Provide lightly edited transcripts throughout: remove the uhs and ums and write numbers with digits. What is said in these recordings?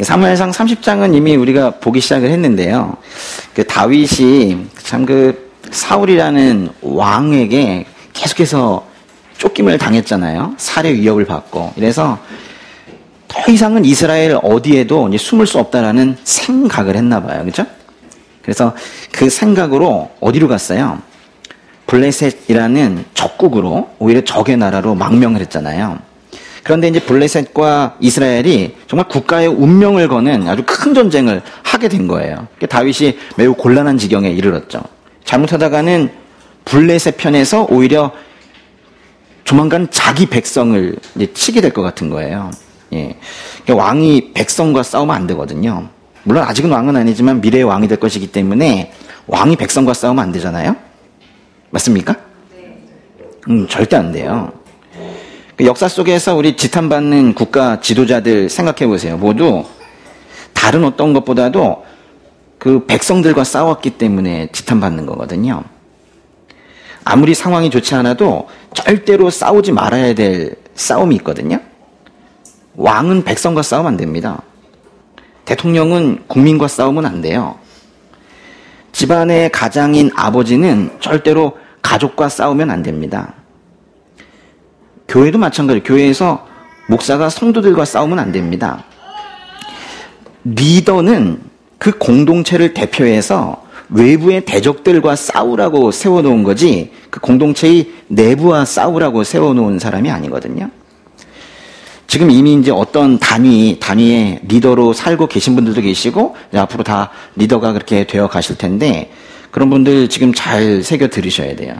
사무엘상 30장은 이미 우리가 보기 시작을 했는데요. 그 다윗이 참 그 사울이라는 왕에게 계속해서 쫓김을 당했잖아요. 살해 위협을 받고. 그래서 더 이상은 이스라엘 어디에도 이제 숨을 수 없다라는 생각을 했나 봐요. 그죠? 그래서 그 생각으로 어디로 갔어요? 블레셋이라는 적국으로, 오히려 적의 나라로 망명을 했잖아요. 그런데 이제 블레셋과 이스라엘이 정말 국가의 운명을 거는 아주 큰 전쟁을 하게 된 거예요. 다윗이 매우 곤란한 지경에 이르렀죠. 잘못하다가는 블레셋 편에서 오히려 조만간 자기 백성을 이제 치게 될 것 같은 거예요. 예. 왕이 백성과 싸우면 안 되거든요. 물론 아직은 왕은 아니지만 미래의 왕이 될 것이기 때문에 왕이 백성과 싸우면 안 되잖아요. 맞습니까? 절대 안 돼요. 역사 속에서 우리 지탄받는 국가 지도자들 생각해 보세요. 모두 다른 어떤 것보다도 그 백성들과 싸웠기 때문에 지탄받는 거거든요. 아무리 상황이 좋지 않아도 절대로 싸우지 말아야 될 싸움이 있거든요. 왕은 백성과 싸우면 안 됩니다. 대통령은 국민과 싸우면 안 돼요. 집안의 가장인 아버지는 절대로 가족과 싸우면 안 됩니다. 교회도 마찬가지예요. 교회에서 목사가 성도들과 싸우면 안 됩니다. 리더는 그 공동체를 대표해서 외부의 대적들과 싸우라고 세워놓은 거지 그 공동체의 내부와 싸우라고 세워놓은 사람이 아니거든요. 지금 이미 이제 어떤 단위의 리더로 살고 계신 분들도 계시고 앞으로 다 리더가 그렇게 되어 가실 텐데 그런 분들 지금 잘 새겨 들으셔야 돼요.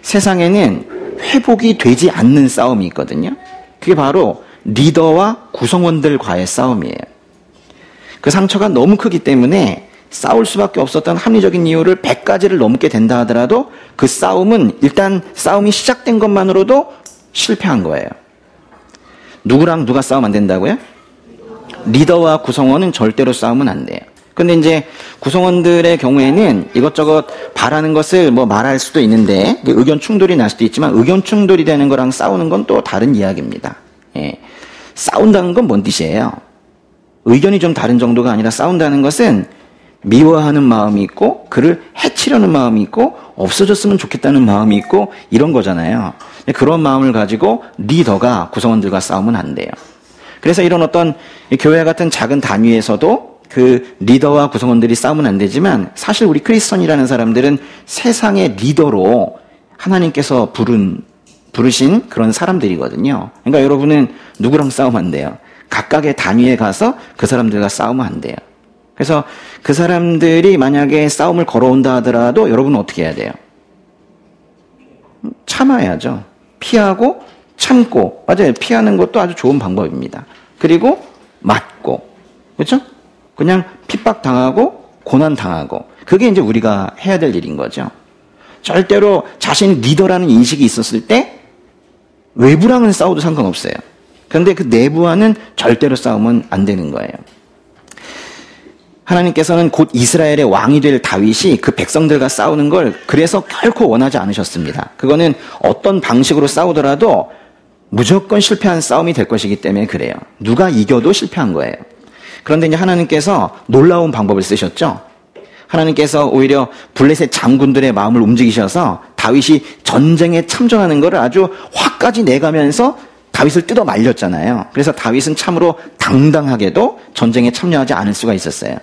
세상에는 회복이 되지 않는 싸움이 있거든요. 그게 바로 리더와 구성원들과의 싸움이에요. 그 상처가 너무 크기 때문에 싸울 수밖에 없었던 합리적인 이유를 100가지를 넘게 된다 하더라도 그 싸움은 일단 싸움이 시작된 것만으로도 실패한 거예요. 누구랑 누가 싸우면 안 된다고요? 리더와 구성원은 절대로 싸우면 안 돼요. 근데 이제 구성원들의 경우에는 이것저것 바라는 것을 뭐 말할 수도 있는데 의견 충돌이 날 수도 있지만 의견 충돌이 되는 거랑 싸우는 건 또 다른 이야기입니다. 예. 싸운다는 건 뭔 뜻이에요? 의견이 좀 다른 정도가 아니라 싸운다는 것은 미워하는 마음이 있고 그를 해치려는 마음이 있고 없어졌으면 좋겠다는 마음이 있고 이런 거잖아요. 그런 마음을 가지고 리더가 구성원들과 싸우면 안 돼요. 그래서 이런 어떤 교회 같은 작은 단위에서도 그 리더와 구성원들이 싸우면 안 되지만 사실 우리 크리스천이라는 사람들은 세상의 리더로 하나님께서 부르신 그런 사람들이거든요. 그러니까 여러분은 누구랑 싸우면 안 돼요. 각각의 단위에 가서 그 사람들과 싸우면 안 돼요. 그래서 그 사람들이 만약에 싸움을 걸어온다 하더라도 여러분은 어떻게 해야 돼요? 참아야죠. 피하고 참고. 맞아요. 피하는 것도 아주 좋은 방법입니다. 그리고 맞고. 그렇죠? 그냥 핍박당하고 고난당하고. 그게 이제 우리가 해야 될 일인 거죠. 절대로 자신이 리더라는 인식이 있었을 때 외부랑은 싸워도 상관없어요. 그런데 그 내부와는 절대로 싸우면 안 되는 거예요. 하나님께서는 곧 이스라엘의 왕이 될 다윗이 그 백성들과 싸우는 걸 그래서 결코 원하지 않으셨습니다. 그거는 어떤 방식으로 싸우더라도 무조건 실패한 싸움이 될 것이기 때문에 그래요. 누가 이겨도 실패한 거예요. 그런데 이제 하나님께서 놀라운 방법을 쓰셨죠. 하나님께서 오히려 블레셋 장군들의 마음을 움직이셔서 다윗이 전쟁에 참전하는 것을 아주 화까지 내가면서 다윗을 뜯어 말렸잖아요. 그래서 다윗은 참으로 당당하게도 전쟁에 참여하지 않을 수가 있었어요.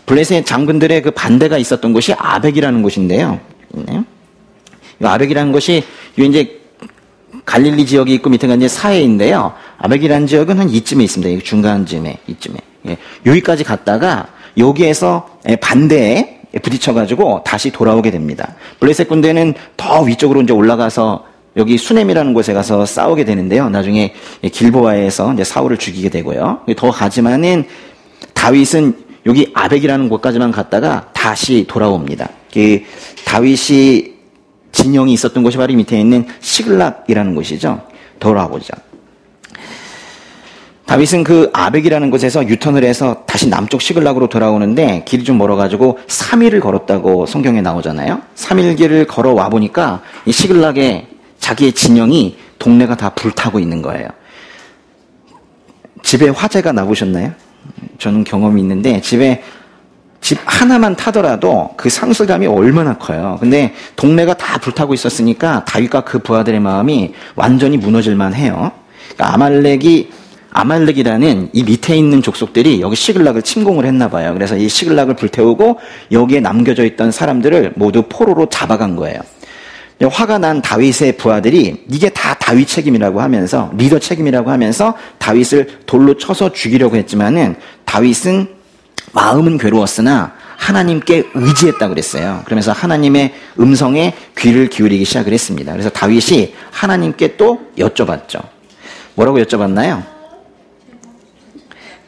블레셋 장군들의 그 반대가 있었던 곳이 아벡이라는 곳인데요. 아벡이라는 곳이 이제 갈릴리 지역이 있고 밑에가 이제 사해인데요. 아벡이라는 지역은 한 이쯤에 있습니다. 중간쯤에 이쯤에. 여기까지 갔다가 여기에서 반대에 부딪혀가지고 다시 돌아오게 됩니다. 블레셋 군대는 더 위쪽으로 이제 올라가서 여기 수넴이라는 곳에 가서 싸우게 되는데요. 나중에 길보아에서 이제 사울을 죽이게 되고요. 더 가지만은 다윗은 여기 아벡이라는 곳까지만 갔다가 다시 돌아옵니다. 그 다윗이 진영이 있었던 곳이 바로 밑에 있는 시글락이라는 곳이죠. 돌아오죠. 다윗은 그 아벡이라는 곳에서 유턴을 해서 다시 남쪽 시글락으로 돌아오는데 길이 좀 멀어가지고 3일을 걸었다고 성경에 나오잖아요. 3일 길을 걸어와 보니까 이 시글락에 자기의 진영이 동네가 다 불타고 있는 거예요. 집에 화재가 나보셨나요? 저는 경험이 있는데 집 하나만 타더라도 그 상실감이 얼마나 커요. 근데 동네가 다 불타고 있었으니까 다윗과 그 부하들의 마음이 완전히 무너질만 해요. 그러니까 아말렉이라는 이 밑에 있는 족속들이 여기 시글락을 침공을 했나 봐요. 그래서 이 시글락을 불태우고 여기에 남겨져 있던 사람들을 모두 포로로 잡아간 거예요. 화가 난 다윗의 부하들이 이게 다 다윗 책임이라고 하면서, 리더 책임이라고 하면서 다윗을 돌로 쳐서 죽이려고 했지만은 다윗은 마음은 괴로웠으나 하나님께 의지했다고 그랬어요. 그러면서 하나님의 음성에 귀를 기울이기 시작을 했습니다. 그래서 다윗이 하나님께 또 여쭤봤죠. 뭐라고 여쭤봤나요?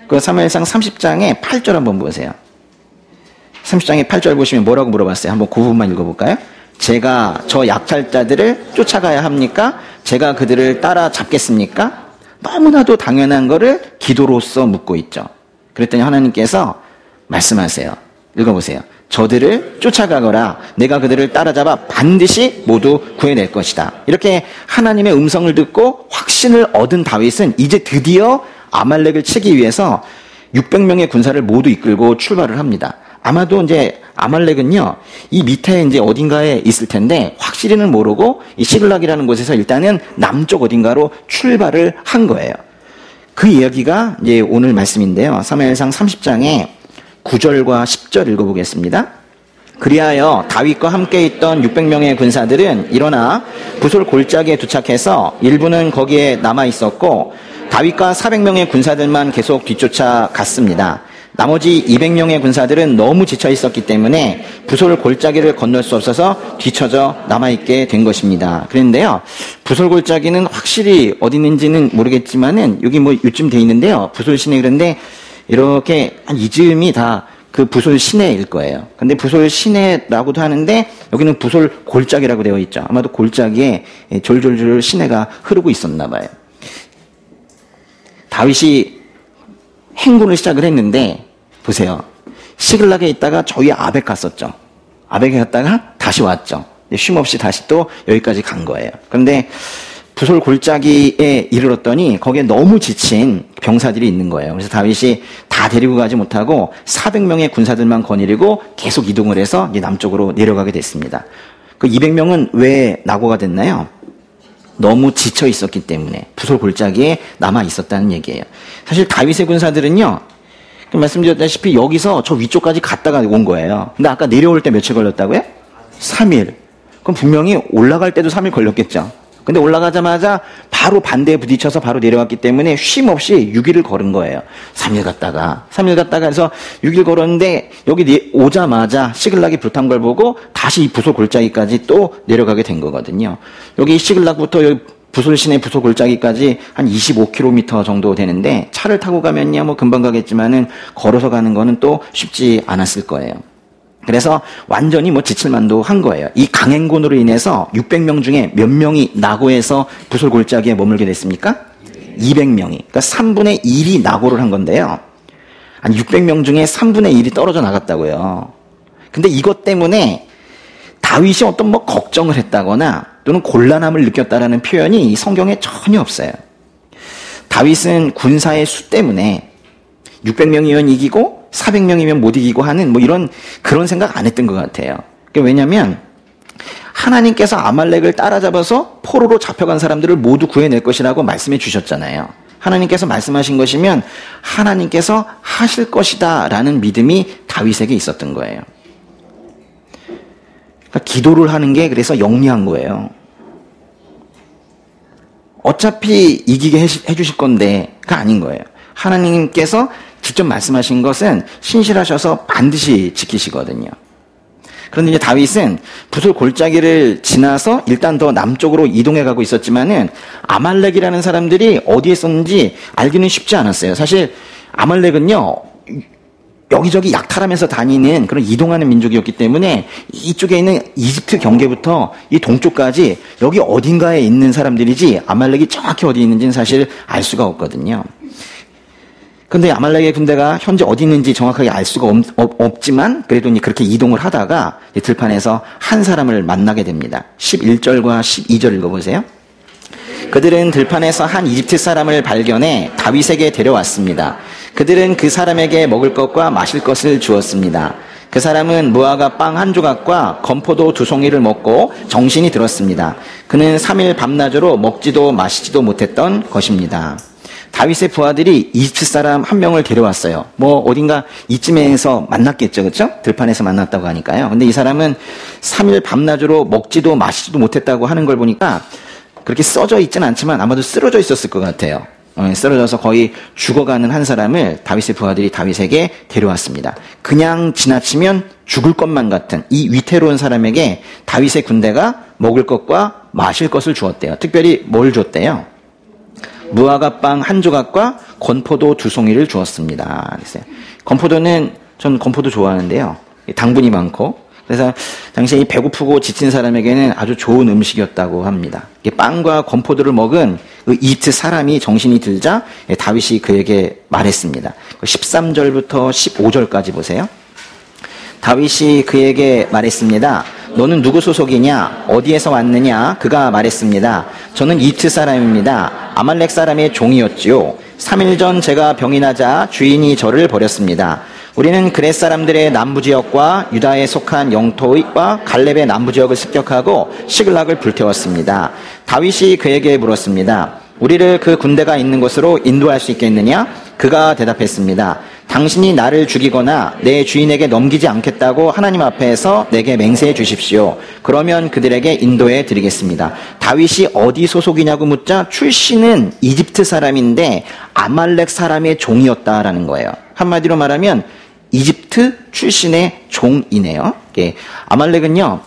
그 사무엘상 30장의 8절 한번 보세요. 30장의 8절 보시면 뭐라고 물어봤어요? 한번 그 부분만 읽어볼까요? 제가 저 약탈자들을 쫓아가야 합니까? 제가 그들을 따라잡겠습니까? 너무나도 당연한 거를 기도로서 묻고 있죠. 그랬더니 하나님께서 말씀하세요. 읽어보세요. 저들을 쫓아가거라. 내가 그들을 따라잡아 반드시 모두 구해낼 것이다. 이렇게 하나님의 음성을 듣고 확신을 얻은 다윗은 이제 드디어 아말렉을 치기 위해서 600명의 군사를 모두 이끌고 출발을 합니다. 아마도 이제 아말렉은요, 이 밑에 이제 어딘가에 있을 텐데 확실히는 모르고 이 시글락이라는 곳에서 일단은 남쪽 어딘가로 출발을 한 거예요. 그 이야기가 이제 오늘 말씀인데요. 사무엘상 30장에 9절과 10절 읽어보겠습니다. 그리하여 다윗과 함께 있던 600명의 군사들은 일어나 부솔 골짜기에 도착해서 일부는 거기에 남아 있었고 다윗과 400명의 군사들만 계속 뒤쫓아 갔습니다. 나머지 200명의 군사들은 너무 지쳐 있었기 때문에 부솔 골짜기를 건널 수 없어서 뒤처져 남아있게 된 것입니다. 그런데요, 부솔 골짜기는 확실히 어디 있는지는 모르겠지만은 여기 뭐 요즘 돼 있는데요. 부솔 시내, 그런데 이렇게 한 이쯤이 다 그 부솔 시내일 거예요. 근데 부솔 시내라고도 하는데 여기는 부솔 골짜기라고 되어 있죠. 아마도 골짜기에 졸졸졸 시내가 흐르고 있었나 봐요. 다윗이 행군을 시작을 했는데 보세요. 시글락에 있다가 저희 아벡 갔었죠. 아벡에 갔다가 다시 왔죠. 쉼없이 다시 또 여기까지 간 거예요. 그런데 부솔 골짜기에 이르렀더니 거기에 너무 지친 병사들이 있는 거예요. 그래서 다윗이 다 데리고 가지 못하고 400명의 군사들만 거느리고 계속 이동을 해서 이제 남쪽으로 내려가게 됐습니다. 그 200명은 왜 낙오가 됐나요? 너무 지쳐 있었기 때문에 부솔 골짜기에 남아 있었다는 얘기예요. 사실 다윗의 군사들은요, 말씀드렸다시피 여기서 저 위쪽까지 갔다가 온 거예요. 근데 아까 내려올 때 며칠 걸렸다고요? 3일. 그럼 분명히 올라갈 때도 3일 걸렸겠죠. 근데 올라가자마자 바로 반대에 부딪혀서 바로 내려왔기 때문에 쉼 없이 6일을 걸은 거예요. 3일 갔다가 해서 6일 걸었는데 여기 오자마자 시글락이 불탄 걸 보고 다시 이 부솔 골짜기까지 또 내려가게 된 거거든요. 여기 시글락부터 여기 부솔 시내 부솔 골짜기까지 한 25km 정도 되는데 차를 타고 가면야 뭐 금방 가겠지만은 걸어서 가는 거는 또 쉽지 않았을 거예요. 그래서 완전히 뭐 지칠만도 한 거예요. 이 강행군으로 인해서 600명 중에 몇 명이 낙오해서 부솔 골짜기에 머물게 됐습니까? 200명이. 그러니까 3분의 1이 낙오를 한 건데요. 한 600명 중에 3분의 1이 떨어져 나갔다고요. 근데 이것 때문에 다윗이 어떤 뭐 걱정을 했다거나 또는 곤란함을 느꼈다라는 표현이 이 성경에 전혀 없어요. 다윗은 군사의 수 때문에 600명이면 이기고 400명이면 못 이기고 하는 뭐 그런 생각 안 했던 것 같아요. 왜냐하면 하나님께서 아말렉을 따라잡아서 포로로 잡혀간 사람들을 모두 구해낼 것이라고 말씀해 주셨잖아요. 하나님께서 말씀하신 것이면 하나님께서 하실 것이다 라는 믿음이 다윗에게 있었던 거예요. 그러니까 기도를 하는 게 그래서 영리한 거예요. 어차피 이기게 해주실 건데가 아닌 거예요. 하나님께서 직접 말씀하신 것은 신실하셔서 반드시 지키시거든요. 그런데 이제 다윗은 부솔 골짜기를 지나서 일단 더 남쪽으로 이동해 가고 있었지만은 아말렉이라는 사람들이 어디에 있었는지 알기는 쉽지 않았어요. 사실 아말렉은요, 여기저기 약탈하면서 다니는 그런 이동하는 민족이었기 때문에 이쪽에 있는 이집트 경계부터 이 동쪽까지 여기 어딘가에 있는 사람들이지 아말렉이 정확히 어디 있는지는 사실 알 수가 없거든요. 근데 아말렉의 군대가 현재 어디 있는지 정확하게 알 수가 없지만 그래도 그렇게 이동을 하다가 들판에서 한 사람을 만나게 됩니다. 11절과 12절 읽어보세요. 그들은 들판에서 한 이집트 사람을 발견해 다윗에게 데려왔습니다. 그들은 그 사람에게 먹을 것과 마실 것을 주었습니다. 그 사람은 무화과 빵 한 조각과 건포도 2송이를 먹고 정신이 들었습니다. 그는 3일 밤낮으로 먹지도 마시지도 못했던 것입니다. 다윗의 부하들이 이집트 사람 한 명을 데려왔어요. 뭐 어딘가 이쯤에서 만났겠죠, 그렇죠? 들판에서 만났다고 하니까요. 근데 이 사람은 3일 밤낮으로 먹지도 마시지도 못했다고 하는 걸 보니까 그렇게 써져 있지는 않지만 아마도 쓰러져 있었을 것 같아요. 쓰러져서 거의 죽어가는 한 사람을 다윗의 부하들이 다윗에게 데려왔습니다. 그냥 지나치면 죽을 것만 같은 이 위태로운 사람에게 다윗의 군대가 먹을 것과 마실 것을 주었대요. 특별히 뭘 줬대요? 무화과 빵 한 조각과 건포도 2송이를 주었습니다. 건포도는 전 건포도 좋아하는데요. 당분이 많고 그래서 당시에 이 배고프고 지친 사람에게는 아주 좋은 음식이었다고 합니다. 빵과 건포도를 먹은 그 이집트 사람이 정신이 들자 다윗이 그에게 말했습니다. 13절부터 15절까지 보세요. 다윗이 그에게 말했습니다. 너는 누구 소속이냐? 어디에서 왔느냐? 그가 말했습니다. 저는 이집트 사람입니다. 아말렉 사람의 종이었지요. 3일 전 제가 병이 나자 주인이 저를 버렸습니다. 우리는 그렛 사람들의 남부지역과 유다에 속한 영토와 갈렙의 남부지역을 습격하고 시글락을 불태웠습니다. 다윗이 그에게 물었습니다. 우리를 그 군대가 있는 곳으로 인도할 수 있겠느냐? 그가 대답했습니다. 당신이 나를 죽이거나 내 주인에게 넘기지 않겠다고 하나님 앞에서 내게 맹세해 주십시오. 그러면 그들에게 인도해 드리겠습니다. 다윗이 어디 소속이냐고 묻자 출신은 이집트 사람인데 아말렉 사람의 종이었다라는 거예요. 한마디로 말하면 이집트 출신의 종이네요. 아말렉은요,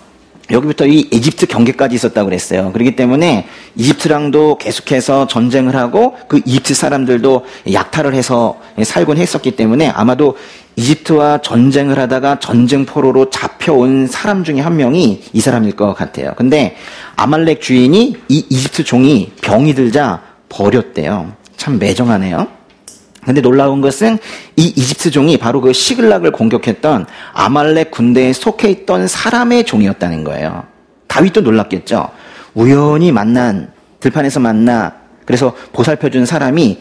여기부터 이 이집트 경계까지 있었다고 그랬어요. 그렇기 때문에 이집트랑도 계속해서 전쟁을 하고 그 이집트 사람들도 약탈을 해서 살곤 했었기 때문에 아마도 이집트와 전쟁을 하다가 전쟁포로로 잡혀온 사람 중에 한 명이 이 사람일 것 같아요. 근데 아말렉 주인이 이 이집트 종이 병이 들자 버렸대요. 참 매정하네요. 근데 놀라운 것은 이 이집트 종이 바로 그 시글락을 공격했던 아말렉 군대에 속해 있던 사람의 종이었다는 거예요. 다윗도 놀랐겠죠. 우연히 들판에서 만나 그래서 보살펴준 사람이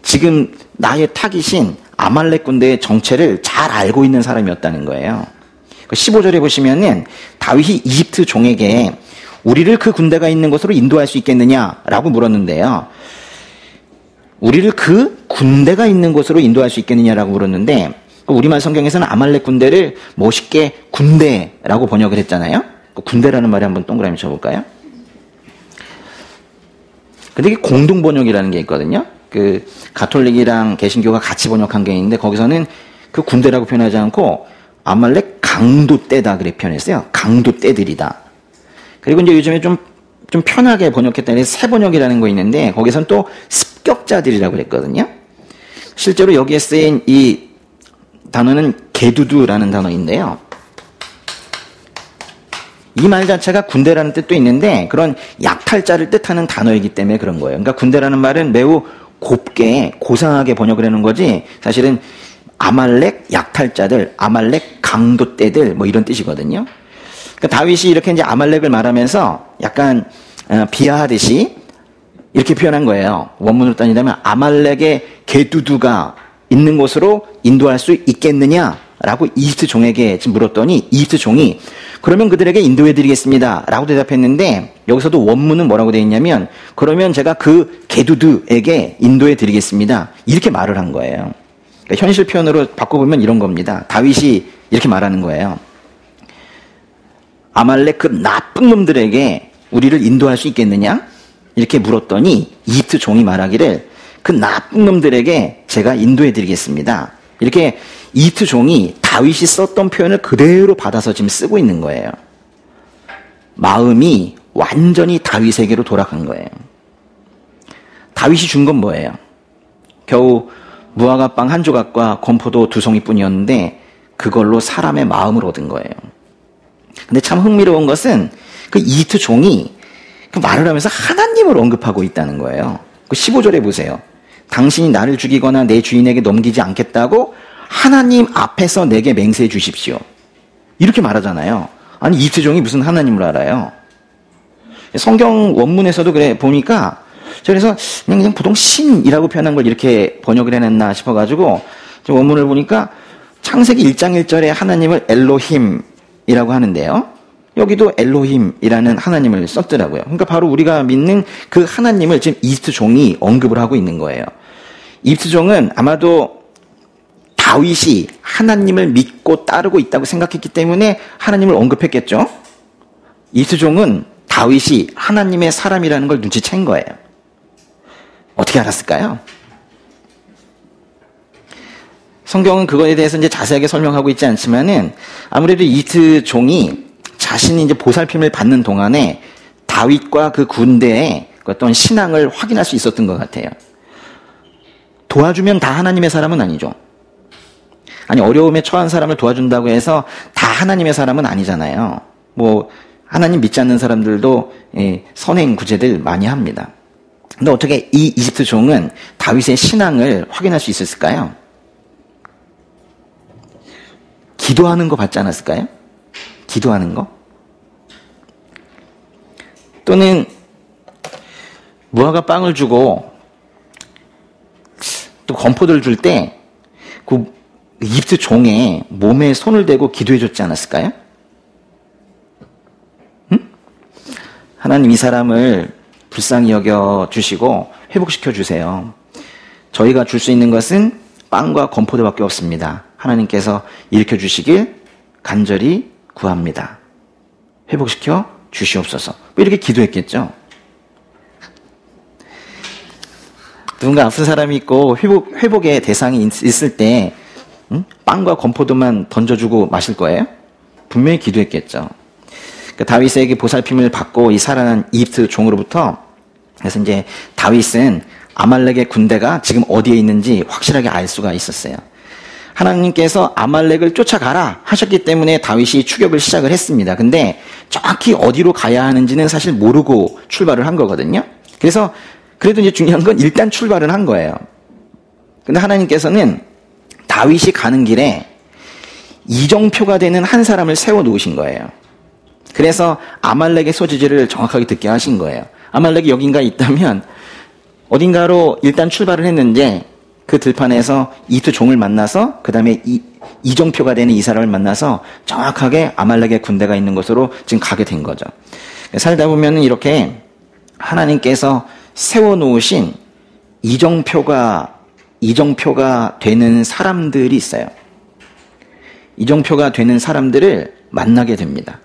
지금 나의 타깃인 아말렉 군대의 정체를 잘 알고 있는 사람이었다는 거예요. 15절에 보시면은 다윗이 이집트 종에게 우리를 그 군대가 있는 곳으로 인도할 수 있겠느냐라고 물었는데요. 우리를 그 군대가 있는 곳으로 인도할 수 있겠느냐라고 물었는데 우리말 성경에서는 아말렉 군대를 멋있게 군대라고 번역을 했잖아요. 군대라는 말에 한번 동그라미 쳐볼까요? 근데 이게 공동 번역이라는 게 있거든요. 그 가톨릭이랑 개신교가 같이 번역한 게 있는데 거기서는 그 군대라고 표현하지 않고 아말렉 강도떼다 그래 표현했어요. 강도떼들이다. 그리고 이제 요즘에 좀 편하게 번역했다는 새 번역이라는 거 있는데 거기선 또 습격자들이라고 그랬거든요. 실제로 여기에 쓰인 이 단어는 게두두라는 단어인데요. 이 말 자체가 군대라는 뜻도 있는데 그런 약탈자를 뜻하는 단어이기 때문에 그런 거예요. 그러니까 군대라는 말은 매우 곱게 고상하게 번역을 하는 거지 사실은 아말렉 약탈자들, 아말렉 강도떼들 뭐 이런 뜻이거든요. 그러니까 다윗이 이렇게 이제 아말렉을 말하면서 약간 비하하듯이 이렇게 표현한 거예요. 원문으로 따지자면 아말렉의 게두두가 있는 곳으로 인도할 수 있겠느냐라고 이집트 종에게 지금 물었더니 이집트 종이 그러면 그들에게 인도해 드리겠습니다 라고 대답했는데 여기서도 원문은 뭐라고 되어 있냐면 그러면 제가 그 게두두에게 인도해 드리겠습니다 이렇게 말을 한 거예요. 그러니까 현실 표현으로 바꿔보면 이런 겁니다. 다윗이 이렇게 말하는 거예요. 아말렉 그 나쁜 놈들에게 우리를 인도할 수 있겠느냐? 이렇게 물었더니 이집트 종이 말하기를 그 나쁜 놈들에게 제가 인도해 드리겠습니다. 이렇게 이집트 종이 다윗이 썼던 표현을 그대로 받아서 지금 쓰고 있는 거예요. 마음이 완전히 다윗에게로 돌아간 거예요. 다윗이 준 건 뭐예요? 겨우 무화과 빵 한 조각과 건포도 2송이뿐이었는데 그걸로 사람의 마음을 얻은 거예요. 근데 참 흥미로운 것은 그 이집트 종이 그 말을 하면서 하나님을 언급하고 있다는 거예요. 그 15절에 보세요. 당신이 나를 죽이거나 내 주인에게 넘기지 않겠다고 하나님 앞에서 내게 맹세해 주십시오. 이렇게 말하잖아요. 아니 이집트 종이 무슨 하나님을 알아요? 성경 원문에서도 그래 보니까 그래서 그냥 보통 신이라고 표현한 걸 이렇게 번역을 해냈나 싶어가지고 원문을 보니까 창세기 1장 1절에 하나님을 엘로힘이라고 하는데요. 여기도 엘로힘이라는 하나님을 썼더라고요. 그러니까 바로 우리가 믿는 그 하나님을 지금 이집트 종이 언급을 하고 있는 거예요. 이집트 종은 아마도 다윗이 하나님을 믿고 따르고 있다고 생각했기 때문에 하나님을 언급했겠죠. 이집트 종은 다윗이 하나님의 사람이라는 걸 눈치챈 거예요. 어떻게 알았을까요? 성경은 그거에 대해서 이제 자세하게 설명하고 있지 않지만은 아무래도 이집트 종이 자신이 이제 보살핌을 받는 동안에 다윗과 그 군대의 어떤 신앙을 확인할 수 있었던 것 같아요. 도와주면 다 하나님의 사람은 아니죠. 아니, 어려움에 처한 사람을 도와준다고 해서 다 하나님의 사람은 아니잖아요. 하나님 믿지 않는 사람들도 선행 구제들 많이 합니다. 근데 어떻게 이 이집트 종은 다윗의 신앙을 확인할 수 있었을까요? 기도하는 거 받지 않았을까요? 기도하는 거? 또는 무화과 빵을 주고 또 건포도를 줄 때 그 이집트 종의 몸에 손을 대고 기도해 줬지 않았을까요? 응? 하나님 이 사람을 불쌍히 여겨 주시고 회복시켜 주세요. 저희가 줄 수 있는 것은 빵과 건포도밖에 없습니다. 하나님께서 일으켜 주시길 간절히 구합니다. 회복시켜 주시옵소서. 이렇게 기도했겠죠. 누군가 아픈 사람이 있고 회복의 대상이 있을 때 빵과 건포도만 던져주고 마실 거예요? 분명히 기도했겠죠. 그러니까 다윗에게 보살핌을 받고 이 살아난 이집트 종으로부터, 그래서 이제 다윗은 아말렉의 군대가 지금 어디에 있는지 확실하게 알 수가 있었어요. 하나님께서 아말렉을 쫓아가라 하셨기 때문에 다윗이 추격을 시작을 했습니다. 근데 정확히 어디로 가야 하는지는 사실 모르고 출발을 한 거거든요. 그래서 그래도 이제 중요한 건 일단 출발을 한 거예요. 근데 하나님께서는 다윗이 가는 길에 이정표가 되는 한 사람을 세워 놓으신 거예요. 그래서 아말렉의 소지지를 정확하게 듣게 하신 거예요. 아말렉이 여긴가에 있다면 어딘가로 일단 출발을 했는데 그 들판에서 이집트 종을 만나서 그 다음에 이정표가 되는 이 사람을 만나서 정확하게 아말렉의 군대가 있는 곳으로 지금 가게 된 거죠. 살다 보면 이렇게 하나님께서 세워놓으신 이정표가 되는 사람들이 있어요. 이정표가 되는 사람들을 만나게 됩니다.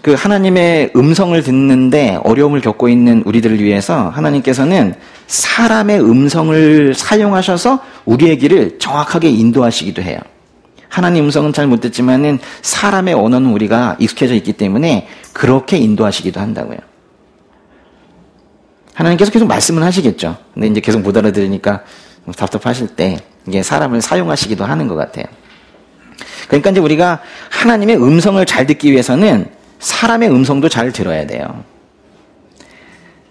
그 하나님의 음성을 듣는데 어려움을 겪고 있는 우리들을 위해서 하나님께서는 사람의 음성을 사용하셔서 우리의 길을 정확하게 인도하시기도 해요. 하나님 음성은 잘 못 듣지만은 사람의 언어는 우리가 익숙해져 있기 때문에 그렇게 인도하시기도 한다고요. 하나님께서 계속 말씀을 하시겠죠. 근데 이제 계속 못 알아들으니까 답답하실 때 이게 사람을 사용하시기도 하는 것 같아요. 그러니까 이제 우리가 하나님의 음성을 잘 듣기 위해서는 사람의 음성도 잘 들어야 돼요.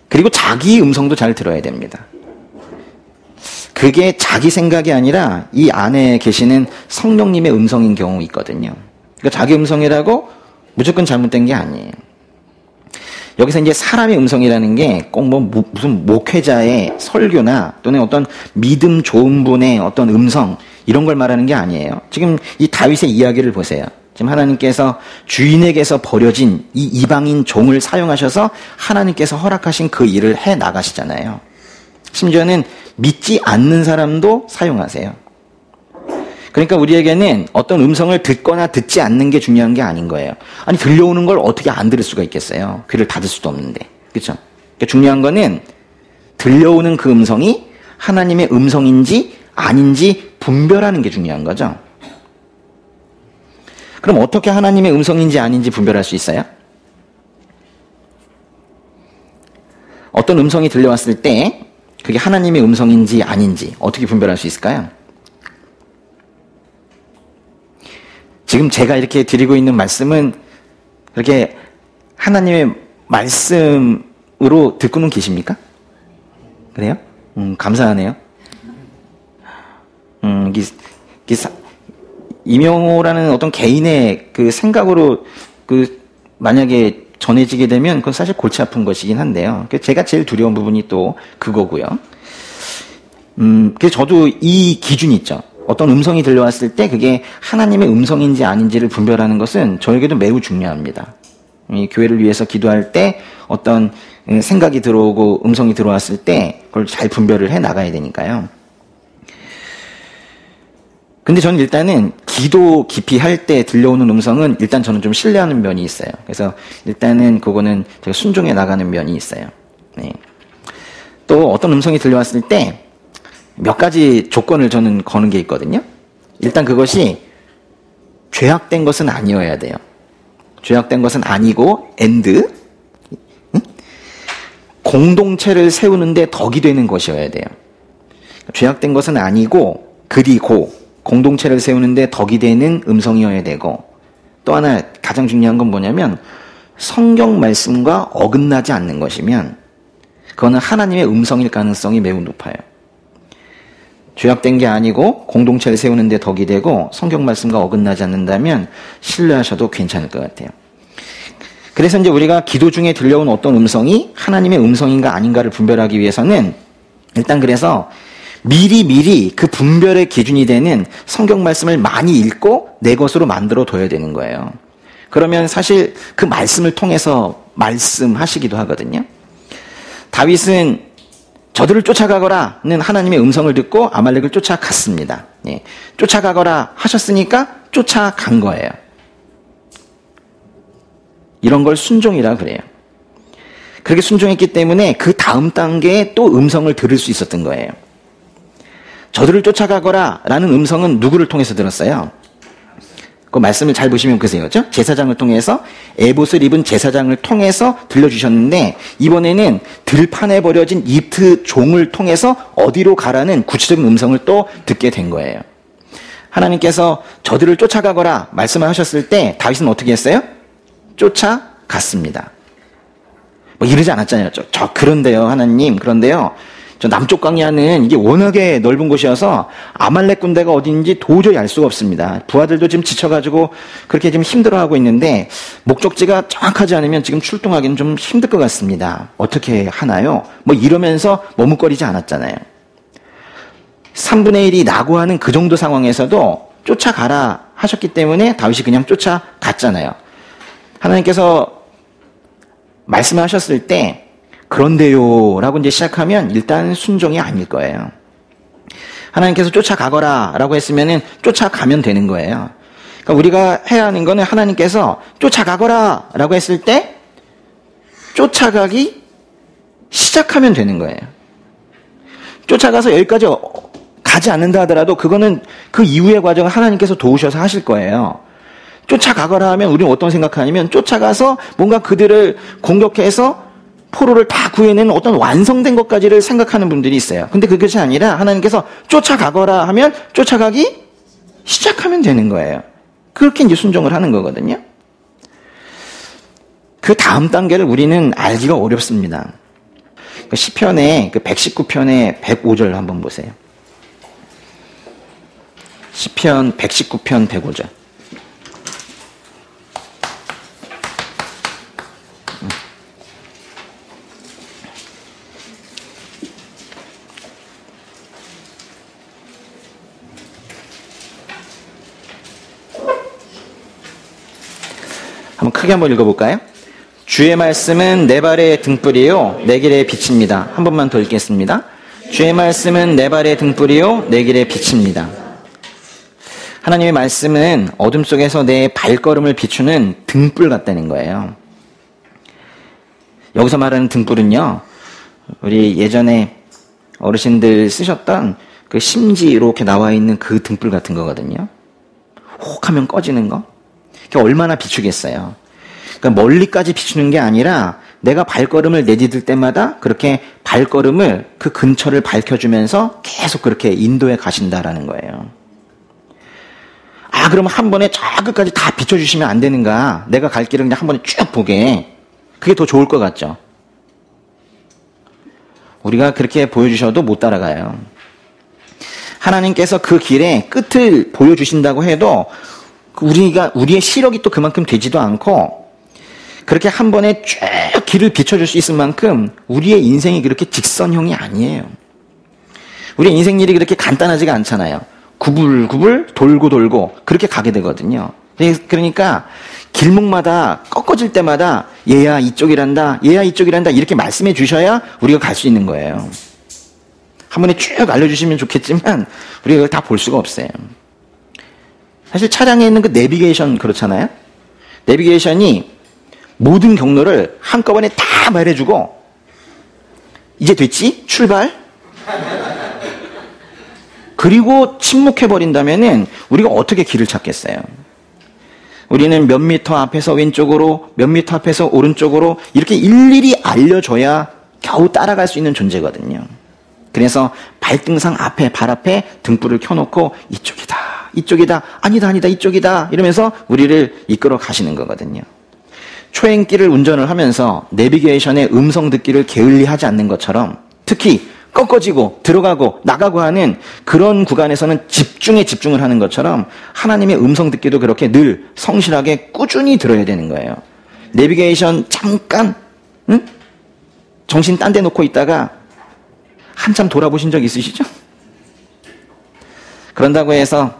그리고 자기 음성도 잘 들어야 됩니다. 그게 자기 생각이 아니라 이 안에 계시는 성령님의 음성인 경우 있거든요. 그러니까 자기 음성이라고 무조건 잘못된 게 아니에요. 여기서 이제 사람의 음성이라는 게 꼭 무슨 목회자의 설교나 또는 어떤 믿음 좋은 분의 어떤 음성 이런 걸 말하는 게 아니에요. 지금 이 다윗의 이야기를 보세요. 지금 하나님께서 주인에게서 버려진 이 이방인 종을 사용하셔서 하나님께서 허락하신 그 일을 해 나가시잖아요. 심지어는 믿지 않는 사람도 사용하세요. 그러니까 우리에게는 어떤 음성을 듣거나 듣지 않는 게 중요한 게 아닌 거예요. 아니, 들려오는 걸 어떻게 안 들을 수가 있겠어요? 귀를 닫을 수도 없는데. 그렇죠? 그러니까 중요한 거는 들려오는 그 음성이 하나님의 음성인지 아닌지 분별하는 게 중요한 거죠. 그럼 어떻게 하나님의 음성인지 아닌지 분별할 수 있어요? 어떤 음성이 들려왔을 때 그게 하나님의 음성인지 아닌지 어떻게 분별할 수 있을까요? 지금 제가 이렇게 드리고 있는 말씀은 그렇게 하나님의 말씀으로 듣고는 계십니까? 그래요? 감사하네요. 이명호라는 어떤 개인의 그 생각으로 만약에 전해지게 되면 그건 사실 골치 아픈 것이긴 한데요. 제가 제일 두려운 부분이 또 그거고요. 그래서 저도 이 기준이 있죠. 어떤 음성이 들려왔을 때 그게 하나님의 음성인지 아닌지를 분별하는 것은 저에게도 매우 중요합니다. 이 교회를 위해서 기도할 때 어떤 생각이 들어오고 음성이 들어왔을 때 그걸 잘 분별을 해 나가야 되니까요. 근데 저는 일단은 기도 깊이 할 때 들려오는 음성은 일단 저는 좀 신뢰하는 면이 있어요. 그래서 일단은 그거는 제가 순종해 나가는 면이 있어요. 네. 또 어떤 음성이 들려왔을 때 몇 가지 조건을 저는 거는 게 있거든요. 일단 그것이 죄악된 것은 아니어야 돼요. 죄악된 것은 아니고 and 공동체를 세우는데 덕이 되는 것이어야 돼요. 죄악된 것은 아니고 그리고 공동체를 세우는데 덕이 되는 음성이어야 되고 또 하나 가장 중요한 건 뭐냐면 성경 말씀과 어긋나지 않는 것이면 그거는 하나님의 음성일 가능성이 매우 높아요. 죄악된 게 아니고 공동체를 세우는데 덕이 되고 성경 말씀과 어긋나지 않는다면 신뢰하셔도 괜찮을 것 같아요. 그래서 이제 우리가 기도 중에 들려온 어떤 음성이 하나님의 음성인가 아닌가를 분별하기 위해서는 일단 그래서 미리 그 분별의 기준이 되는 성경 말씀을 많이 읽고 내 것으로 만들어 둬야 되는 거예요. 그러면 사실 그 말씀을 통해서 말씀하시기도 하거든요. 다윗은 저들을 쫓아가거라는 하나님의 음성을 듣고 아말렉을 쫓아갔습니다. 예. 쫓아가거라 하셨으니까 쫓아간 거예요. 이런 걸 순종이라 그래요. 그렇게 순종했기 때문에 그 다음 단계에 또 음성을 들을 수 있었던 거예요. 저들을 쫓아가거라 라는 음성은 누구를 통해서 들었어요? 그 말씀을 잘 보시면 그죠? 제사장을 통해서 에봇을 입은 제사장을 통해서 들려주셨는데 이번에는 들판에 버려진 이트 종을 통해서 어디로 가라는 구체적인 음성을 또 듣게 된 거예요. 하나님께서 저들을 쫓아가거라 말씀을 하셨을 때 다윗은 어떻게 했어요? 쫓아갔습니다. 뭐 이러지 않았잖아요. 그런데요 하나님 그런데요 저 남쪽 광야는 이게 워낙에 넓은 곳이어서 아말렉 군대가 어디인지 도저히 알 수가 없습니다. 부하들도 지금 지쳐가지고 그렇게 지금 힘들어하고 있는데 목적지가 정확하지 않으면 지금 출동하기는 좀 힘들 것 같습니다. 어떻게 하나요? 뭐 이러면서 머뭇거리지 않았잖아요. 3분의 1이 낙오하는 그 정도 상황에서도 쫓아가라 하셨기 때문에 다윗이 그냥 쫓아갔잖아요. 하나님께서 말씀하셨을 때 그런데요 라고 이제 시작하면 일단 순종이 아닐 거예요. 하나님께서 쫓아가거라 라고 했으면은 쫓아가면 되는 거예요. 그러니까 우리가 해야 하는 거는 하나님께서 쫓아가거라 라고 했을 때 쫓아가기 시작하면 되는 거예요. 쫓아가서 여기까지 가지 않는다 하더라도 그거는 그 이후의 과정을 하나님께서 도우셔서 하실 거예요. 쫓아가거라 하면 우리는 어떤 생각하냐면 쫓아가서 뭔가 그들을 공격해서 포로를 다 구해내는 어떤 완성된 것까지를 생각하는 분들이 있어요. 근데 그것이 아니라 하나님께서 쫓아가거라 하면 쫓아가기 시작하면 되는 거예요. 그렇게 이제 순종을 하는 거거든요. 그 다음 단계를 우리는 알기가 어렵습니다. 시편의 119편의 105절 한번 보세요. 시편 119편 105절. 한번 크게 한번 읽어볼까요? 주의 말씀은 내 발의 등불이요 내 길의 빛입니다. 한 번만 더 읽겠습니다. 주의 말씀은 내 발의 등불이요 내 길의 빛입니다. 하나님의 말씀은 어둠 속에서 내 발걸음을 비추는 등불 같다는 거예요. 여기서 말하는 등불은요, 우리 예전에 어르신들 쓰셨던 그 심지 이렇게 나와 있는 그 등불 같은 거거든요. 혹 하면 꺼지는 거. 그게 얼마나 비추겠어요. 그러니까 멀리까지 비추는 게 아니라 내가 발걸음을 내디딜 때마다 그렇게 발걸음을 그 근처를 밝혀주면서 계속 그렇게 인도해 가신다라는 거예요. 아, 그럼 한 번에 저 끝까지 다 비춰주시면 안 되는가? 내가 갈 길을 그냥 한 번에 쭉 보게. 그게 더 좋을 것 같죠? 우리가 그렇게 보여주셔도 못 따라가요. 하나님께서 그 길의 끝을 보여주신다고 해도 우리의 시력이 또 그만큼 되지도 않고 그렇게 한 번에 쭉 길을 비춰줄 수 있을 만큼 우리의 인생이 그렇게 직선형이 아니에요. 우리의 인생 일이 그렇게 간단하지가 않잖아요. 구불구불 돌고 돌고 그렇게 가게 되거든요. 그러니까 길목마다 꺾어질 때마다 얘야 이쪽이란다, 얘야 이쪽이란다 이렇게 말씀해 주셔야 우리가 갈 수 있는 거예요. 한 번에 쭉 알려주시면 좋겠지만 우리가 그걸 다 볼 수가 없어요. 사실 차량에 있는 그 내비게이션 그렇잖아요. 내비게이션이 모든 경로를 한꺼번에 다 말해주고 이제 됐지? 출발? 그리고 침묵해버린다면은 우리가 어떻게 길을 찾겠어요? 우리는 몇 미터 앞에서 왼쪽으로, 몇 미터 앞에서 오른쪽으로 이렇게 일일이 알려줘야 겨우 따라갈 수 있는 존재거든요. 그래서 발등상 앞에, 발 앞에 등불을 켜놓고 이쪽이다, 이쪽이다, 아니다, 아니다, 이쪽이다 이러면서 우리를 이끌어 가시는 거거든요. 초행길을 운전을 하면서 내비게이션의 음성 듣기를 게을리하지 않는 것처럼 특히 꺾어지고 들어가고 나가고 하는 그런 구간에서는 집중에 집중을 하는 것처럼 하나님의 음성 듣기도 그렇게 늘 성실하게 꾸준히 들어야 되는 거예요. 내비게이션 잠깐 정신 딴 데 놓고 있다가 한참 돌아보신 적 있으시죠? 그런다고 해서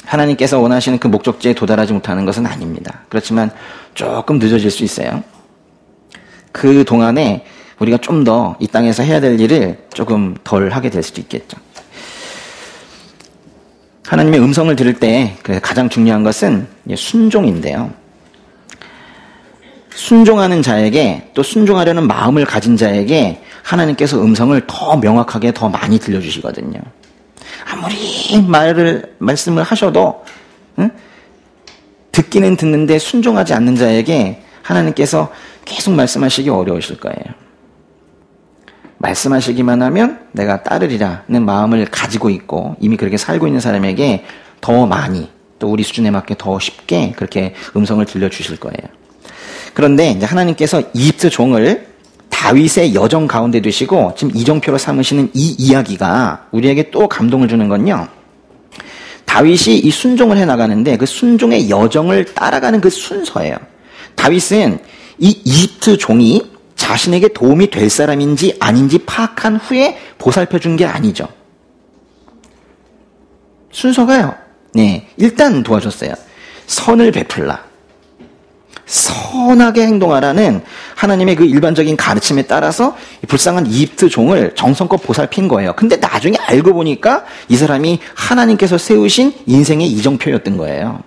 하나님께서 원하시는 그 목적지에 도달하지 못하는 것은 아닙니다. 그렇지만 조금 늦어질 수 있어요. 그 동안에 우리가 좀 더 이 땅에서 해야 될 일을 조금 덜 하게 될 수도 있겠죠. 하나님의 음성을 들을 때 가장 중요한 것은 순종인데요. 순종하는 자에게 또 순종하려는 마음을 가진 자에게 하나님께서 음성을 더 명확하게 더 많이 들려주시거든요. 아무리 말씀을 하셔도 듣기는 듣는데 순종하지 않는 자에게 하나님께서 계속 말씀하시기 어려우실 거예요. 말씀하시기만 하면 내가 따르리라는 마음을 가지고 있고 이미 그렇게 살고 있는 사람에게 더 많이 또 우리 수준에 맞게 더 쉽게 그렇게 음성을 들려주실 거예요. 그런데 이제 하나님께서 이집트 종을 다윗의 여정 가운데 두시고 지금 이정표로 삼으시는 이 이야기가 우리에게 또 감동을 주는 건요. 다윗이 이 순종을 해나가는데 그 순종의 여정을 따라가는 그 순서예요. 다윗은 이 이집트 종이 자신에게 도움이 될 사람인지 아닌지 파악한 후에 보살펴 준 게 아니죠. 순서가요. 네, 일단 도와줬어요. 선을 베풀라. 선하게 행동하라는 하나님의 그 일반적인 가르침에 따라서 불쌍한 이집트 종을 정성껏 보살핀 거예요. 근데 나중에 알고 보니까 이 사람이 하나님께서 세우신 인생의 이정표였던 거예요.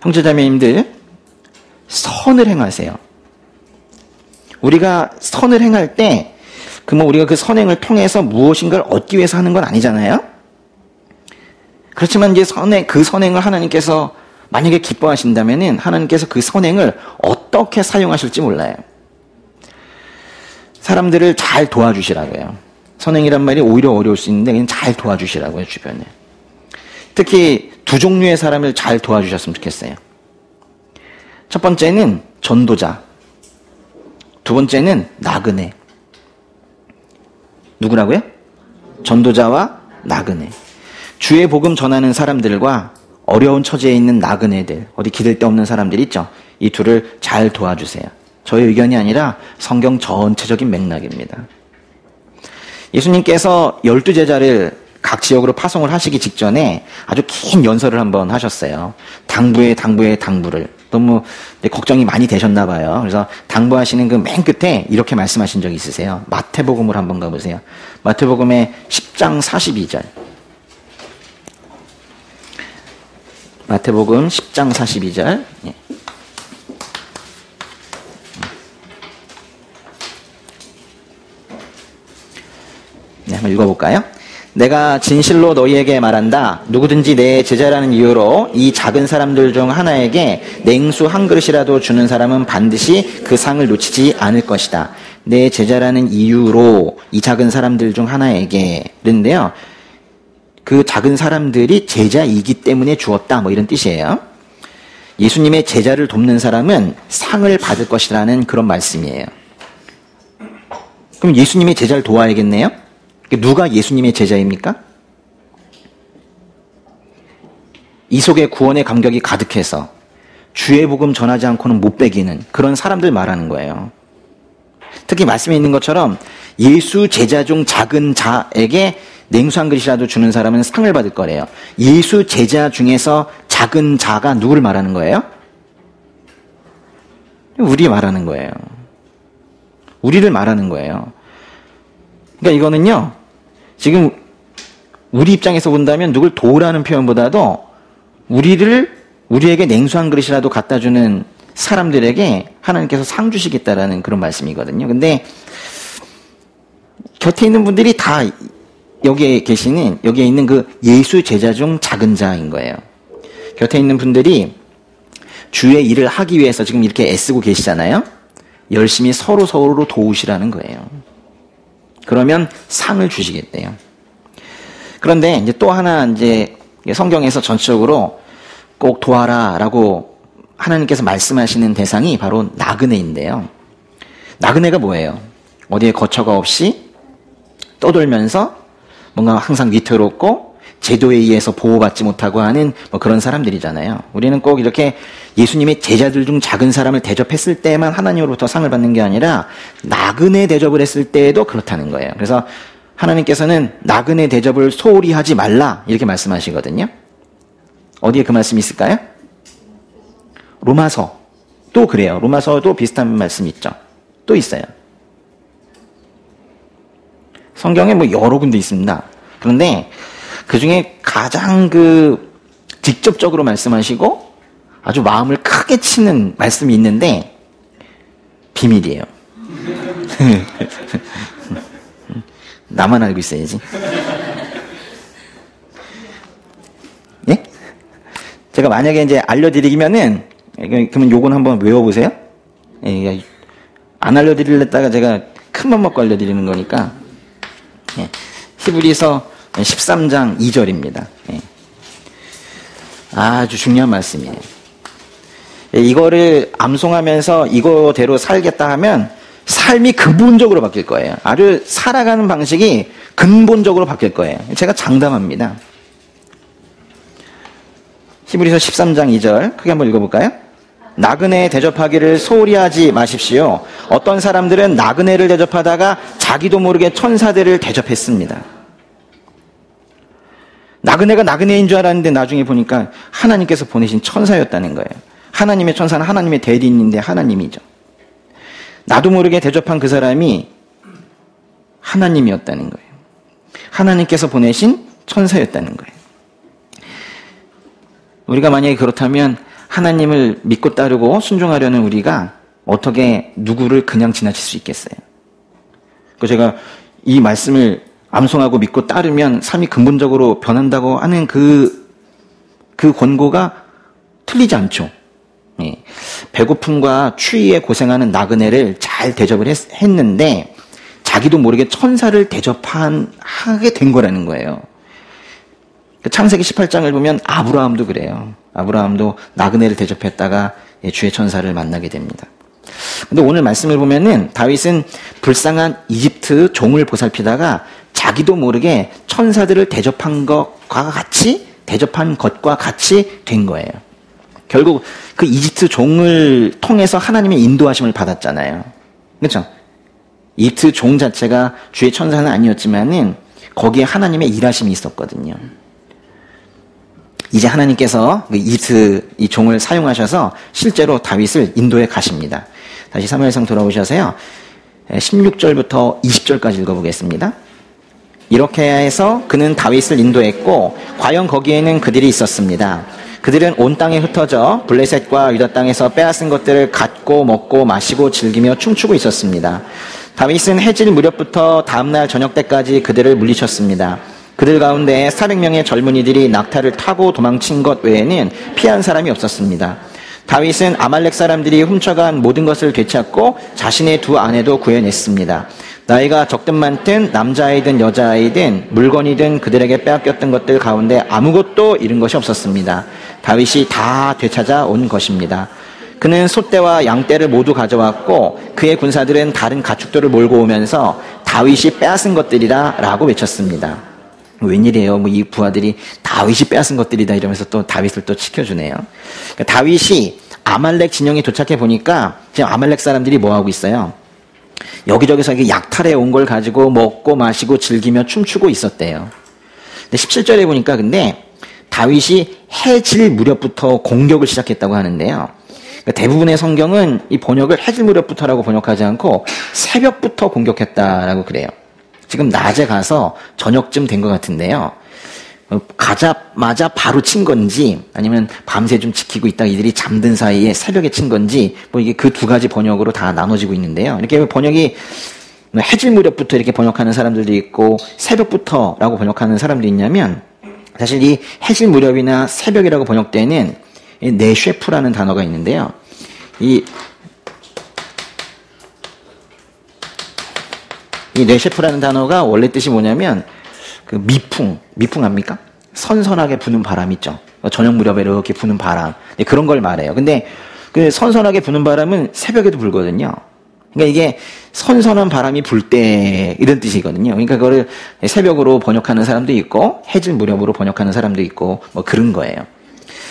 형제자매님들, 선을 행하세요. 우리가 선을 행할 때, 우리가 그 선행을 통해서 무엇인가를 얻기 위해서 하는 건 아니잖아요? 그렇지만 이제 그 선행을 하나님께서 만약에 기뻐하신다면은 하나님께서 그 선행을 어떻게 사용하실지 몰라요. 사람들을 잘 도와주시라고요. 선행이란 말이 오히려 어려울 수 있는데 그냥 잘 도와주시라고요, 주변에. 특히 두 종류의 사람을 잘 도와주셨으면 좋겠어요. 첫 번째는 전도자. 두 번째는 나그네. 누구라고요? 전도자와 나그네. 주의 복음 전하는 사람들과 어려운 처지에 있는 나그네들, 어디 기댈 데 없는 사람들 있죠? 이 둘을 잘 도와주세요. 저의 의견이 아니라 성경 전체적인 맥락입니다. 예수님께서 12제자를 각 지역으로 파송을 하시기 직전에 아주 긴 연설을 한번 하셨어요. 당부를. 너무 걱정이 많이 되셨나 봐요. 그래서 당부하시는 그 맨 끝에 이렇게 말씀하신 적이 있으세요. 마태복음으로 한번 가보세요. 마태복음의 10장 42절. 마태복음 10장 42절. 예. 네, 한번 읽어볼까요? 내가 진실로 너희에게 말한다. 누구든지 내 제자라는 이유로 이 작은 사람들 중 하나에게 냉수 한 그릇이라도 주는 사람은 반드시 그 상을 놓치지 않을 것이다. 내 제자라는 이유로 이 작은 사람들 중 하나에게 그런데요. 그 작은 사람들이 제자이기 때문에 주었다. 이런 뜻이에요. 예수님의 제자를 돕는 사람은 상을 받을 것이라는 그런 말씀이에요. 그럼 예수님의 제자를 도와야겠네요? 누가 예수님의 제자입니까? 이 속에 구원의 감격이 가득해서 주의 복음 전하지 않고는 못 베기는 그런 사람들 말하는 거예요. 특히 말씀에 있는 것처럼 예수 제자 중 작은 자에게 냉수 한 그릇이라도 주는 사람은 상을 받을 거래요. 예수 제자 중에서 작은 자가 누구를 말하는 거예요? 우리 말하는 거예요. 우리를 말하는 거예요. 그러니까 이거는요, 지금 우리 입장에서 본다면 누굴 도우라는 표현보다도 우리에게 냉수 한 그릇이라도 갖다 주는 사람들에게 하나님께서 상 주시겠다라는 그런 말씀이거든요. 근데 곁에 있는 분들이 다 여기에 있는 그 예수 제자 중 작은 자인 거예요. 곁에 있는 분들이 주의 일을 하기 위해서 지금 이렇게 애쓰고 계시잖아요. 열심히 서로 도우시라는 거예요. 그러면 상을 주시겠대요. 그런데 이제 또 하나 이제 성경에서 전체적으로 꼭 도와라라고 하나님께서 말씀하시는 대상이 바로 나그네인데요. 나그네가 뭐예요? 어디에 거처가 없이 떠돌면서 뭔가 항상 위태롭고 제도에 의해서 보호받지 못하고 하는 뭐 그런 사람들이잖아요. 우리는 꼭 이렇게 예수님의 제자들 중 작은 사람을 대접했을 때만 하나님으로부터 상을 받는 게 아니라 나그네 대접을 했을 때에도 그렇다는 거예요. 그래서 하나님께서는 나그네 대접을 소홀히 하지 말라 이렇게 말씀하시거든요. 어디에 그 말씀이 있을까요? 로마서 또 그래요. 로마서도 비슷한 말씀이 있죠. 또 있어요. 성경에 뭐 여러 군데 있습니다. 그런데 그 중에 가장 직접적으로 말씀하시고 아주 마음을 크게 치는 말씀이 있는데 비밀이에요. 나만 알고 있어야지. 예? 제가 만약에 이제 알려드리면은 그러면 요건 한번 외워보세요. 예, 안 알려드리려다가 제가 큰 맘 먹고 알려드리는 거니까. 예, 히브리서 13장 2절입니다. 예. 아주 중요한 말씀이에요. 예, 이거를 암송하면서 이거대로 살겠다 하면 삶이 근본적으로 바뀔 거예요. 아주 살아가는 방식이 근본적으로 바뀔 거예요. 제가 장담합니다. 히브리서 13장 2절 크게 한번 읽어볼까요? 나그네 대접하기를 소홀히 하지 마십시오. 어떤 사람들은 나그네를 대접하다가 자기도 모르게 천사들을 대접했습니다. 나그네가 나그네인 줄 알았는데 나중에 보니까 하나님께서 보내신 천사였다는 거예요. 하나님의 천사는 하나님의 대리인인데 하나님이죠. 나도 모르게 대접한 그 사람이 하나님이었다는 거예요. 하나님께서 보내신 천사였다는 거예요. 우리가 만약에 그렇다면 하나님을 믿고 따르고 순종하려는 우리가 어떻게 누구를 그냥 지나칠 수 있겠어요? 제가 이 말씀을 암송하고 믿고 따르면 삶이 근본적으로 변한다고 하는 그 권고가 틀리지 않죠. 예. 배고픔과 추위에 고생하는 나그네를 잘 대접을 했는데 자기도 모르게 천사를 대접하게 된 거라는 거예요. 창세기 18장을 보면 아브라함도 그래요. 아브라함도 나그네를 대접했다가 주의 천사를 만나게 됩니다. 근데 오늘 말씀을 보면은 다윗은 불쌍한 이집트 종을 보살피다가 자기도 모르게 천사들을 대접한 것과 같이 된 거예요. 결국 그 이집트 종을 통해서 하나님의 인도하심을 받았잖아요. 그렇죠? 이집트 종 자체가 주의 천사는 아니었지만은 거기에 하나님의 일하심이 있었거든요. 이제 하나님께서 이집트 이 종을 사용하셔서 실제로 다윗을 인도해 가십니다. 다시 사무엘상 돌아오셔서요. 16절부터 20절까지 읽어보겠습니다. 이렇게 해서 그는 다윗을 인도했고 과연 거기에는 그들이 있었습니다. 그들은 온 땅에 흩어져 블레셋과 유다 땅에서 빼앗은 것들을 갖고 먹고 마시고 즐기며 춤추고 있었습니다. 다윗은 해질 무렵부터 다음날 저녁 때까지 그들을 물리쳤습니다. 그들 가운데 400명의 젊은이들이 낙타를 타고 도망친 것 외에는 피한 사람이 없었습니다. 다윗은 아말렉 사람들이 훔쳐간 모든 것을 되찾고 자신의 두 아내도 구해냈습니다. 나이가 적든 많든 남자아이든 여자아이든 물건이든 그들에게 빼앗겼던 것들 가운데 아무것도 잃은 것이 없었습니다. 다윗이 다 되찾아 온 것입니다. 그는 소떼와 양떼를 모두 가져왔고 그의 군사들은 다른 가축들을 몰고 오면서 다윗이 빼앗은 것들이라 라고 외쳤습니다. 웬일이에요? 이 부하들이 다윗이 빼앗은 것들이다 이러면서 또 다윗을 또 지켜주네요. 그러니까 다윗이 아말렉 진영에 도착해 보니까 지금 아말렉 사람들이 뭐 하고 있어요? 여기저기서 이게 약탈해 온 걸 가지고 먹고 마시고 즐기며 춤추고 있었대요. 근데 17절에 보니까 근데 다윗이 해질 무렵부터 공격을 시작했다고 하는데요. 그러니까 대부분의 성경은 이 번역을 해질 무렵부터라고 번역하지 않고 새벽부터 공격했다라고 그래요. 지금 낮에 가서 저녁쯤 된 것 같은데요. 가자마자 바로 친 건지 아니면 밤새 좀 지키고 있다가 이들이 잠든 사이에 새벽에 친 건지 뭐 이게 그 두 가지 번역으로 다 나눠지고 있는데요. 이렇게 번역이 해질 무렵부터 이렇게 번역하는 사람들도 있고 새벽부터라고 번역하는 사람도 있냐면 사실 이 해질 무렵이나 새벽이라고 번역되는 네쉐프라는 단어가 있는데요. 이 네쉐프라는 단어가 원래 뜻이 뭐냐면 그 미풍 압니까? 선선하게 부는 바람 있죠. 저녁 무렵에 이렇게 부는 바람. 그런 걸 말해요. 근데 그 선선하게 부는 바람은 새벽에도 불거든요. 그러니까 이게 선선한 바람이 불 때 이런 뜻이거든요. 그러니까 그거를 새벽으로 번역하는 사람도 있고 해질 무렵으로 번역하는 사람도 있고 뭐 그런 거예요.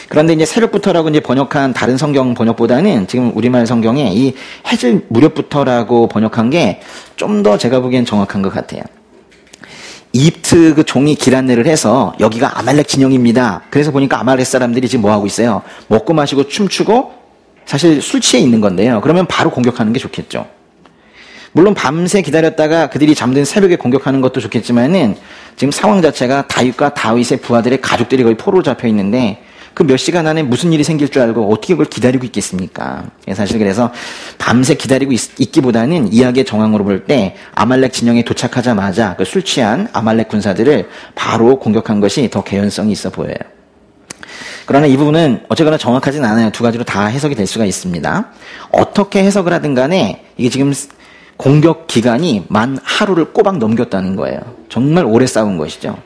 그런데 이제 새벽부터라고 이제 번역한 다른 성경 번역보다는 지금 우리말 성경에 이 해질 무렵부터라고 번역한 게 좀 더 제가 보기엔 정확한 것 같아요. 이집트 그 종이 길 안내를 해서 여기가 아말렉 진영입니다. 그래서 보니까 아말렉 사람들이 지금 뭐 하고 있어요? 먹고 마시고 춤추고 사실 술 취해 있는 건데요. 그러면 바로 공격하는 게 좋겠죠. 물론 밤새 기다렸다가 그들이 잠든 새벽에 공격하는 것도 좋겠지만은 지금 상황 자체가 다윗과 다윗의 부하들의 가족들이 거의 포로로 잡혀 있는데 그 몇 시간 안에 무슨 일이 생길 줄 알고 어떻게 그걸 기다리고 있겠습니까? 사실 그래서 밤새 기다리고 있기보다는 이야기의 정황으로 볼 때 아말렉 진영에 도착하자마자 그 술 취한 아말렉 군사들을 바로 공격한 것이 더 개연성이 있어 보여요. 그러나 이 부분은 어쨌거나 정확하진 않아요. 두 가지로 다 해석이 될 수가 있습니다. 어떻게 해석을 하든 간에 이게 지금 공격 기간이 만 하루를 꼬박 넘겼다는 거예요. 정말 오래 싸운 것이죠.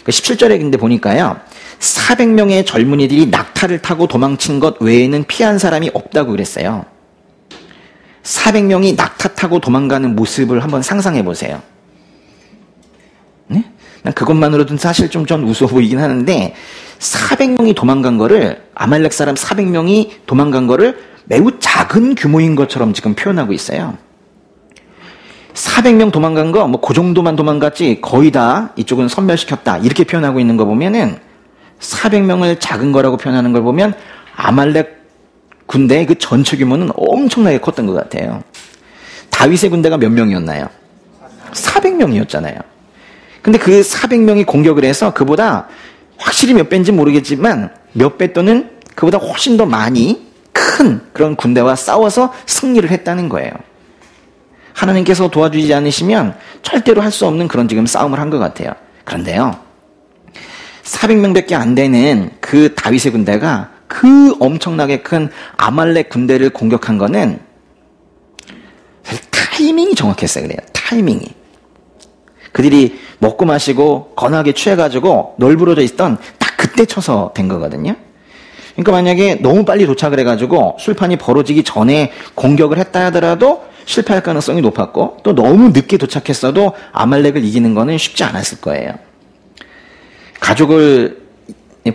17절에 근데 보니까요. 400명의 젊은이들이 낙타를 타고 도망친 것 외에는 피한 사람이 없다고 그랬어요. 400명이 낙타 타고 도망가는 모습을 한번 상상해 보세요. 네? 난 그것만으로도 사실 좀 우스워 보이긴 하는데 400명이 도망간 거를 아말렉 사람 400명이 도망간 거를 매우 작은 규모인 것처럼 지금 표현하고 있어요. 400명 도망간 거 뭐 그 정도만 도망갔지 거의 다 이쪽은 섬멸시켰다 이렇게 표현하고 있는 거 보면은 400명을 작은 거라고 표현하는 걸 보면 아말렉 군대의 그 전체 규모는 엄청나게 컸던 것 같아요. 다윗의 군대가 몇 명이었나요? 400명이었잖아요. 근데 그 400명이 공격을 해서 그보다 확실히 몇 배인지 모르겠지만 몇 배 또는 그보다 훨씬 더 많이 큰 그런 군대와 싸워서 승리를 했다는 거예요. 하나님께서 도와주지 않으시면 절대로 할 수 없는 그런 지금 싸움을 한 것 같아요. 그런데요. 400명밖에 안 되는 그 다윗의 군대가 그 엄청나게 큰 아말렉 군대를 공격한 거는 타이밍이 정확했어요. 그래요. 타이밍이. 그들이 먹고 마시고 건하게 취해가지고 널브러져 있던 딱 그때 쳐서 된 거거든요. 그러니까 만약에 너무 빨리 도착을 해가지고 술판이 벌어지기 전에 공격을 했다 하더라도 실패할 가능성이 높았고 또 너무 늦게 도착했어도 아말렉을 이기는 거는 쉽지 않았을 거예요.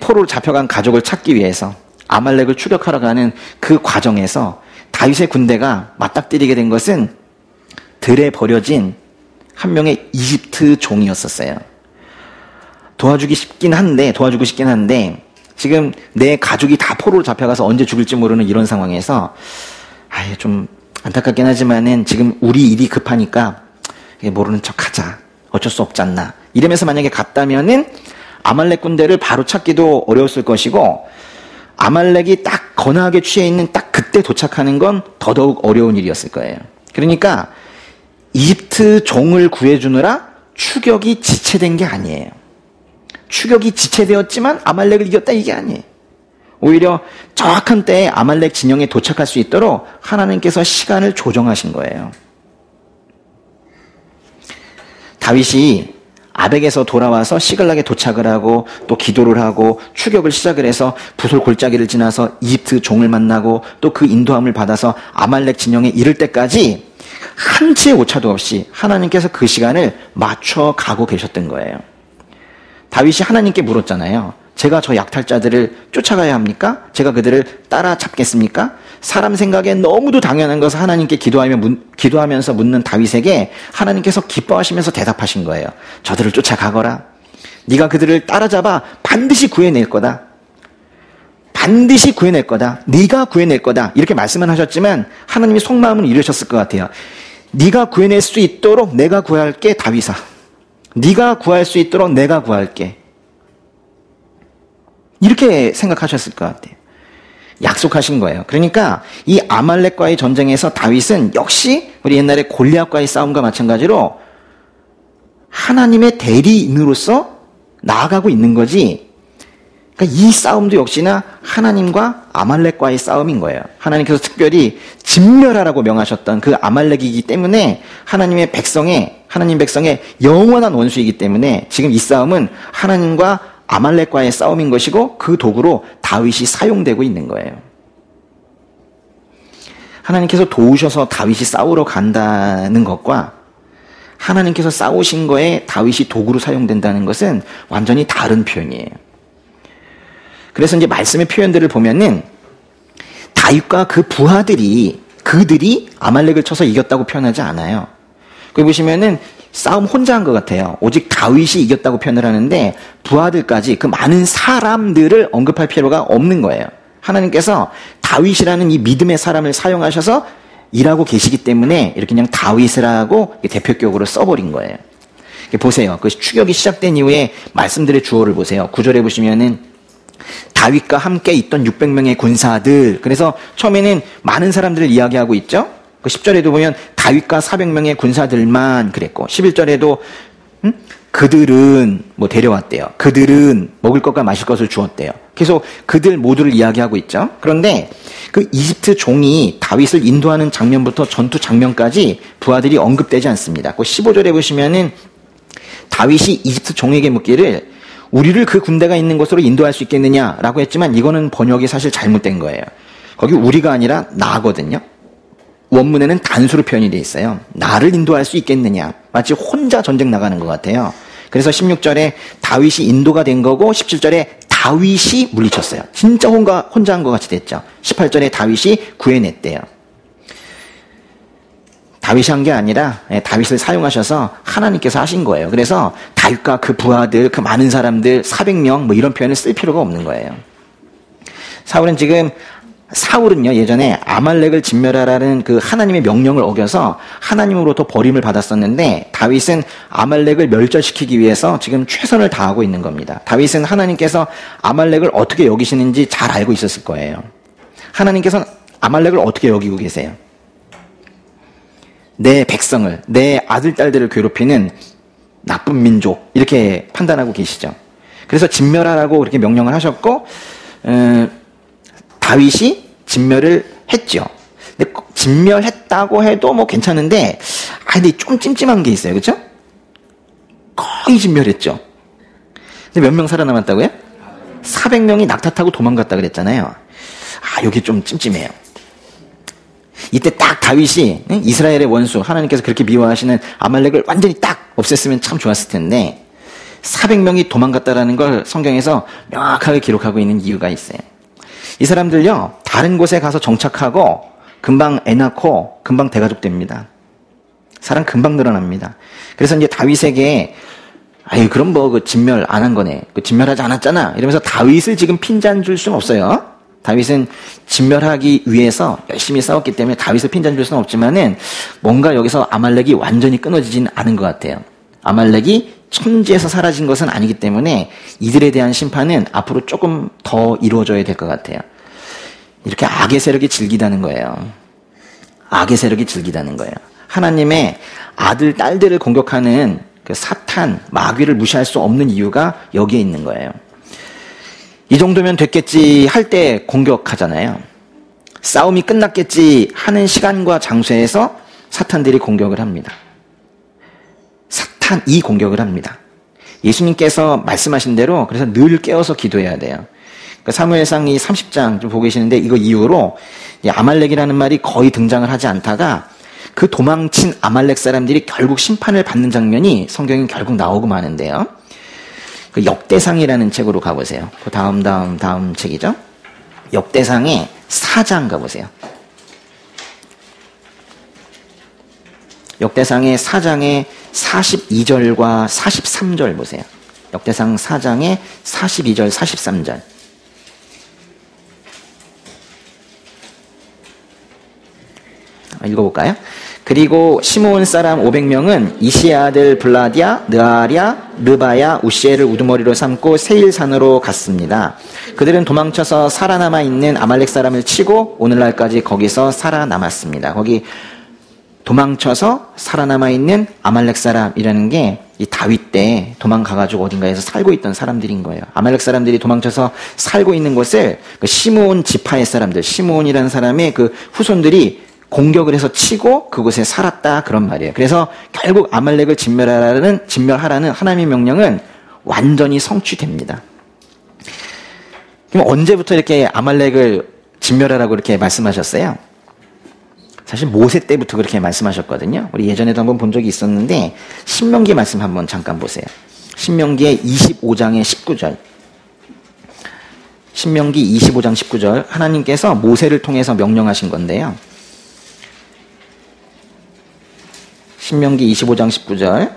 포로로 잡혀간 가족을 찾기 위해서 아말렉을 추격하러 가는 그 과정에서 다윗의 군대가 맞닥뜨리게 된 것은 들에 버려진 한 명의 이집트 종이었었어요. 도와주고 싶긴 한데 지금 내 가족이 다 포로로 잡혀가서 언제 죽을지 모르는 이런 상황에서 좀 안타깝긴 하지만은 지금 우리 일이 급하니까 모르는 척 하자. 어쩔 수 없지 않나. 이러면서 만약에 갔다면은 아말렉 군대를 바로 찾기도 어려웠을 것이고 아말렉이 딱 건하게 취해 있는 딱 그때 도착하는 건 더더욱 어려운 일이었을 거예요. 그러니까 이집트 종을 구해주느라 추격이 지체된 게 아니에요. 추격이 지체되었지만 아말렉을 이겼다 이게 아니에요. 오히려 정확한 때에 아말렉 진영에 도착할 수 있도록 하나님께서 시간을 조정하신 거예요. 다윗이 아벡에서 돌아와서 시글락에 도착을 하고 또 기도를 하고 추격을 시작을 해서 부솔 골짜기를 지나서 이집트 종을 만나고 또 그 인도함을 받아서 아말렉 진영에 이를 때까지 한치의 오차도 없이 하나님께서 그 시간을 맞춰 가고 계셨던 거예요. 다윗이 하나님께 물었잖아요. 제가 저 약탈자들을 쫓아가야 합니까? 제가 그들을 따라잡겠습니까? 사람 생각에 너무도 당연한 것을 하나님께 기도하면서 묻는 다윗에게 하나님께서 기뻐하시면서 대답하신 거예요. 저들을 쫓아가거라. 네가 그들을 따라잡아 반드시 구해낼 거다. 반드시 구해낼 거다. 네가 구해낼 거다. 이렇게 말씀은 하셨지만 하나님이 속마음은 이러셨을 것 같아요. 네가 구해낼 수 있도록 내가 구할게, 다윗아. 네가 구할 수 있도록 내가 구할게. 이렇게 생각하셨을 것 같아요. 약속하신 거예요. 그러니까 이 아말렉과의 전쟁에서 다윗은 역시 우리 옛날에 골리앗과의 싸움과 마찬가지로 하나님의 대리인으로서 나아가고 있는 거지. 그러니까 이 싸움도 역시나 하나님과 아말렉과의 싸움인 거예요. 하나님께서 특별히 진멸하라고 명하셨던 그 아말렉이기 때문에 하나님 백성의 영원한 원수이기 때문에 지금 이 싸움은 하나님과 아말렉과의 싸움인 것이고 그 도구로 다윗이 사용되고 있는 거예요. 하나님께서 도우셔서 다윗이 싸우러 간다는 것과 하나님께서 싸우신 거에 다윗이 도구로 사용된다는 것은 완전히 다른 표현이에요. 그래서 이제 말씀의 표현들을 보면은 다윗과 그 부하들이 그들이 아말렉을 쳐서 이겼다고 표현하지 않아요. 거기 보시면은 싸움 혼자 한 것 같아요. 오직 다윗이 이겼다고 표현을 하는데 부하들까지 그 많은 사람들을 언급할 필요가 없는 거예요. 하나님께서 다윗이라는 이 믿음의 사람을 사용하셔서 일하고 계시기 때문에 이렇게 그냥 다윗이라고 대표격으로 써버린 거예요. 보세요. 그 추격이 시작된 이후에 말씀들의 주어를 보세요. 9절에 보시면은 다윗과 함께 있던 600명의 군사들. 그래서 처음에는 많은 사람들을 이야기하고 있죠. 그 10절에도 보면 다윗과 400명의 군사들만 그랬고 11절에도 그들은 뭐 데려왔대요. 그들은 먹을 것과 마실 것을 주었대요. 계속 그들 모두를 이야기하고 있죠. 그런데 그 이집트 종이 다윗을 인도하는 장면부터 전투 장면까지 부하들이 언급되지 않습니다. 그 15절에 보시면은 다윗이 이집트 종에게 묻기를 우리를 그 군대가 있는 곳으로 인도할 수 있겠느냐라고 했지만 이거는 번역이 사실 잘못된 거예요. 거기 우리가 아니라 나거든요. 원문에는 단수로 표현이 돼 있어요. 나를 인도할 수 있겠느냐. 마치 혼자 전쟁 나가는 것 같아요. 그래서 16절에 다윗이 인도가 된 거고 17절에 다윗이 물리쳤어요. 진짜 혼자 한 것 같이 됐죠. 18절에 다윗이 구해냈대요. 다윗이 한 게 아니라 다윗을 사용하셔서 하나님께서 하신 거예요. 그래서 다윗과 그 부하들, 그 많은 사람들, 400명 뭐 이런 표현을 쓸 필요가 없는 거예요. 사울은요 예전에 아말렉을 진멸하라는 그 하나님의 명령을 어겨서 하나님으로부터 버림을 받았었는데 다윗은 아말렉을 멸절시키기 위해서 지금 최선을 다하고 있는 겁니다. 다윗은 하나님께서 아말렉을 어떻게 여기시는지 잘 알고 있었을 거예요. 하나님께서는 아말렉을 어떻게 여기고 계세요? 내 백성을, 내 아들, 딸들을 괴롭히는 나쁜 민족 이렇게 판단하고 계시죠. 그래서 진멸하라고 그렇게 명령을 하셨고 다윗이 진멸을 했죠. 근데 진멸했다고 해도 뭐 괜찮은데, 근데 좀 찜찜한 게 있어요. 그렇죠? 거의 진멸했죠. 근데 몇 명 살아남았다고요? 400명이 낙타 타고 도망갔다 그랬잖아요. 여기 좀 찜찜해요. 이때 딱 다윗이 이스라엘의 원수, 하나님께서 그렇게 미워하시는 아말렉을 완전히 딱 없앴으면 참 좋았을 텐데 400명이 도망갔다라는 걸 성경에서 명확하게 기록하고 있는 이유가 있어요. 이 사람들요 다른 곳에 가서 정착하고 금방 애 낳고 금방 대가족 됩니다. 사람 금방 늘어납니다. 그래서 이제 다윗에게 그럼 뭐 그 진멸 안 한 거네. 그 진멸하지 않았잖아. 이러면서 다윗을 지금 핀잔 줄 수는 없어요. 다윗은 진멸하기 위해서 열심히 싸웠기 때문에 다윗을 핀잔 줄 수는 없지만은 뭔가 여기서 아말렉이 완전히 끊어지지는 않은 것 같아요. 아말렉이 천지에서 사라진 것은 아니기 때문에 이들에 대한 심판은 앞으로 조금 더 이루어져야 될 것 같아요. 이렇게 악의 세력이 즐기다는 거예요. 악의 세력이 즐기다는 거예요. 하나님의 아들, 딸들을 공격하는 그 사탄, 마귀를 무시할 수 없는 이유가 여기에 있는 거예요. 이 정도면 됐겠지 할 때 공격하잖아요. 싸움이 끝났겠지 하는 시간과 장소에서 사탄들이 공격을 합니다. 이 공격을 합니다. 예수님께서 말씀하신 대로 그래서 늘 깨어서 기도해야 돼요. 그러니까 사무엘상 이 30장 좀 보고 계시는데 이거 이후로 아말렉이라는 말이 거의 등장을 하지 않다가 그 도망친 아말렉 사람들이 결국 심판을 받는 장면이 성경에 결국 나오고 마는데요. 그 역대상이라는 책으로 가보세요. 그 다음 책이죠. 역대상의 4장 가보세요. 역대상의 4장의 42절과 43절 보세요. 역대상 4장의 42절, 43절. 읽어볼까요? 그리고 시므온 사람 500명은 이시의 아들 블라디아, 느아랴, 르바야, 우시엘을 우두머리로 삼고 세일산으로 갔습니다. 그들은 도망쳐서 살아남아 있는 아말렉 사람을 치고 오늘날까지 거기서 살아남았습니다. 거기 도망쳐서 살아남아 있는 아말렉 사람이라는 게 이 다윗 때 도망가가지고 어딘가에서 살고 있던 사람들인 거예요. 아말렉 사람들이 도망쳐서 살고 있는 곳을 그 시므온 지파의 사람들, 시므온이라는 사람의 그 후손들이 공격을 해서 치고 그곳에 살았다, 그런 말이에요. 그래서 결국 아말렉을 진멸하라는 하나님의 명령은 완전히 성취됩니다. 그럼 언제부터 이렇게 아말렉을 진멸하라고 이렇게 말씀하셨어요? 사실 모세 때부터 그렇게 말씀하셨거든요. 우리 예전에도 한번 본 적이 있었는데 신명기 말씀 한번 잠깐 보세요. 신명기의 25장의 19절. 신명기 25장 19절. 하나님께서 모세를 통해서 명령하신 건데요. 신명기 25장 19절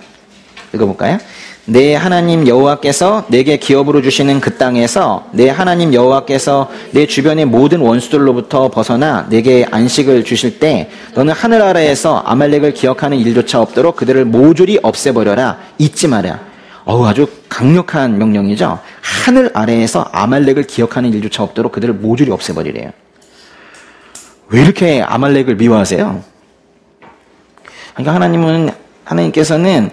읽어볼까요? 내 하나님 여호와께서 내게 기업으로 주시는 그 땅에서 내 하나님 여호와께서 내 주변의 모든 원수들로부터 벗어나 내게 안식을 주실 때 너는 하늘 아래에서 아말렉을 기억하는 일조차 없도록 그들을 모조리 없애버려라. 잊지 마라. 아주 강력한 명령이죠. 하늘 아래에서 아말렉을 기억하는 일조차 없도록 그들을 모조리 없애버리래요. 왜 이렇게 아말렉을 미워하세요? 그러니까 하나님께서는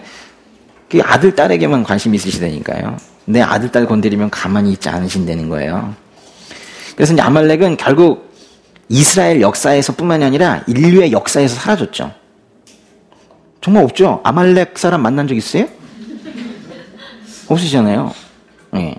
그 아들, 딸에게만 관심 있으시다니까요. 내 아들, 딸 건드리면 가만히 있지 않으신다는 거예요. 그래서 이제 아말렉은 결국 이스라엘 역사에서 뿐만이 아니라 인류의 역사에서 사라졌죠. 정말 없죠? 아말렉 사람 만난 적 있어요? 없으시잖아요. 네.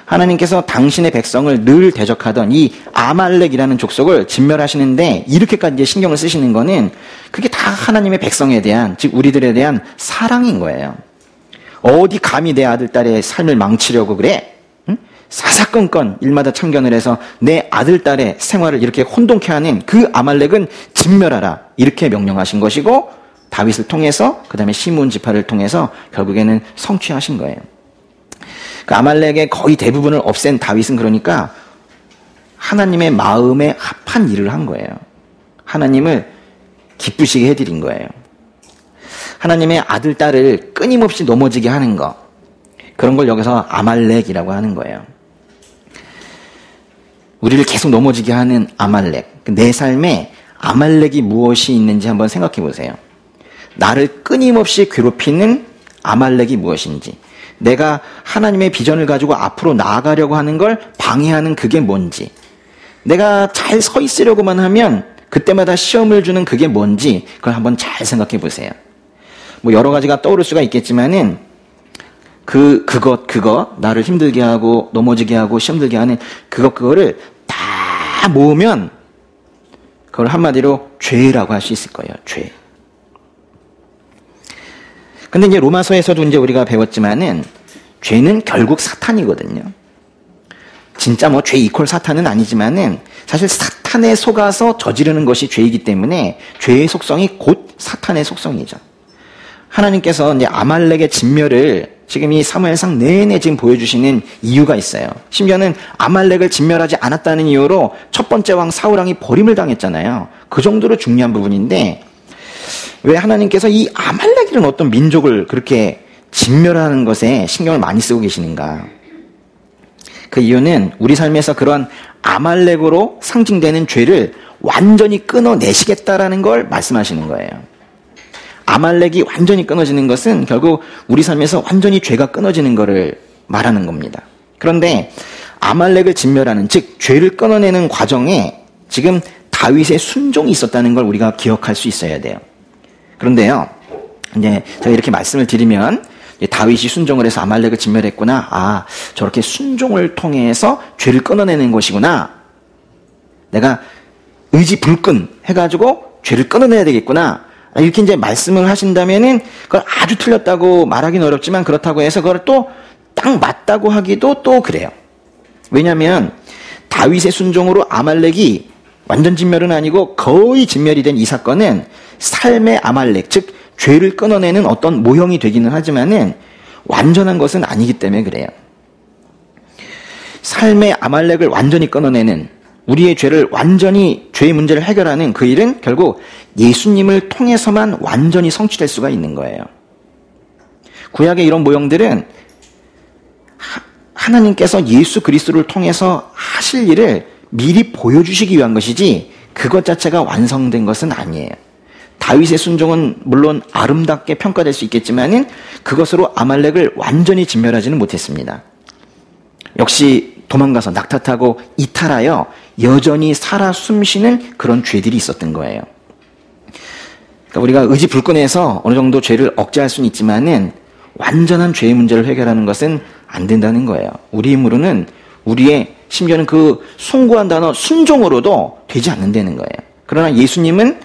하나님께서 당신의 백성을 늘 대적하던 이 아말렉이라는 족속을 진멸하시는데 이렇게까지 이제 신경을 쓰시는 거는 그게 다 하나님의 백성에 대한, 즉 우리들에 대한 사랑인 거예요. 어디 감히 내 아들, 딸의 삶을 망치려고 그래? 응? 사사건건 일마다 참견을 해서 내 아들, 딸의 생활을 이렇게 혼돈케 하는 그 아말렉은 진멸하라, 이렇게 명령하신 것이고 다윗을 통해서 그 다음에 시므온 지파를 통해서 결국에는 성취하신 거예요. 그 아말렉의 거의 대부분을 없앤 다윗은 그러니까 하나님의 마음에 합한 일을 한 거예요. 하나님을 기쁘시게 해드린 거예요. 하나님의 아들, 딸을 끊임없이 넘어지게 하는 거, 그런 걸 여기서 아말렉이라고 하는 거예요. 우리를 계속 넘어지게 하는 아말렉, 내 삶에 아말렉이 무엇이 있는지 한번 생각해 보세요. 나를 끊임없이 괴롭히는 아말렉이 무엇인지, 내가 하나님의 비전을 가지고 앞으로 나아가려고 하는 걸 방해하는 그게 뭔지, 내가 잘 서 있으려고만 하면 그때마다 시험을 주는 그게 뭔지, 그걸 한번 잘 생각해 보세요. 뭐 여러 가지가 떠오를 수가 있겠지만은 그것 나를 힘들게 하고 넘어지게 하고 시험 들게 하는 그거를 다 모으면 그걸 한마디로 죄라고 할 수 있을 거예요. 죄. 근데 이제 로마서에서도 이제 우리가 배웠지만은 죄는 결국 사탄이거든요. 진짜 뭐 죄 이퀄 사탄은 아니지만은 사실 사탄에 속아서 저지르는 것이 죄이기 때문에 죄의 속성이 곧 사탄의 속성이죠. 하나님께서 이제 아말렉의 진멸을 지금 이 사무엘상 내내 지금 보여주시는 이유가 있어요. 심지어는 아말렉을 진멸하지 않았다는 이유로 첫 번째 왕 사울왕이 버림을 당했잖아요. 그 정도로 중요한 부분인데 왜 하나님께서 이 아말렉이라는 어떤 민족을 그렇게 진멸하는 것에 신경을 많이 쓰고 계시는가? 그 이유는 우리 삶에서 그런 아말렉으로 상징되는 죄를 완전히 끊어내시겠다라는 걸 말씀하시는 거예요. 아말렉이 완전히 끊어지는 것은 결국 우리 삶에서 완전히 죄가 끊어지는 것을 말하는 겁니다. 그런데 아말렉을 진멸하는, 즉 죄를 끊어내는 과정에 지금 다윗의 순종이 있었다는 걸 우리가 기억할 수 있어야 돼요. 그런데요, 이제 제가 이렇게 말씀을 드리면 다윗이 순종을 해서 아말렉을 진멸했구나. 아, 저렇게 순종을 통해서 죄를 끊어내는 것이구나. 내가 의지 불끈 해가지고 죄를 끊어내야 되겠구나. 이렇게 이제 말씀을 하신다면은 그걸 아주 틀렸다고 말하기는 어렵지만 그렇다고 해서 그걸 또 딱 맞다고 하기도 또 그래요. 왜냐하면 다윗의 순종으로 아말렉이 완전 진멸은 아니고 거의 진멸이 된 이 사건은 삶의 아말렉, 즉 죄를 끊어내는 어떤 모형이 되기는 하지만은 완전한 것은 아니기 때문에 그래요. 삶의 아말렉을 완전히 끊어내는, 우리의 죄를 완전히, 죄의 문제를 해결하는 그 일은 결국 예수님을 통해서만 완전히 성취될 수가 있는 거예요. 구약의 이런 모형들은 하나님께서 예수 그리스도를 통해서 하실 일을 미리 보여주시기 위한 것이지 그것 자체가 완성된 것은 아니에요. 다윗의 순종은 물론 아름답게 평가될 수 있겠지만은 그것으로 아말렉을 완전히 진멸하지는 못했습니다. 역시 도망가서 낙tat하고 이탈하여 여전히 살아 숨쉬는 그런 죄들이 있었던 거예요. 그러니까 우리가 의지 불끈해서 어느 정도 죄를 억제할 수는 있지만은 완전한 죄의 문제를 해결하는 것은 안 된다는 거예요. 우리 힘으로는, 우리의 심지어는 그 숭고한 단어 순종으로도 되지 않는다는 거예요. 그러나 예수님은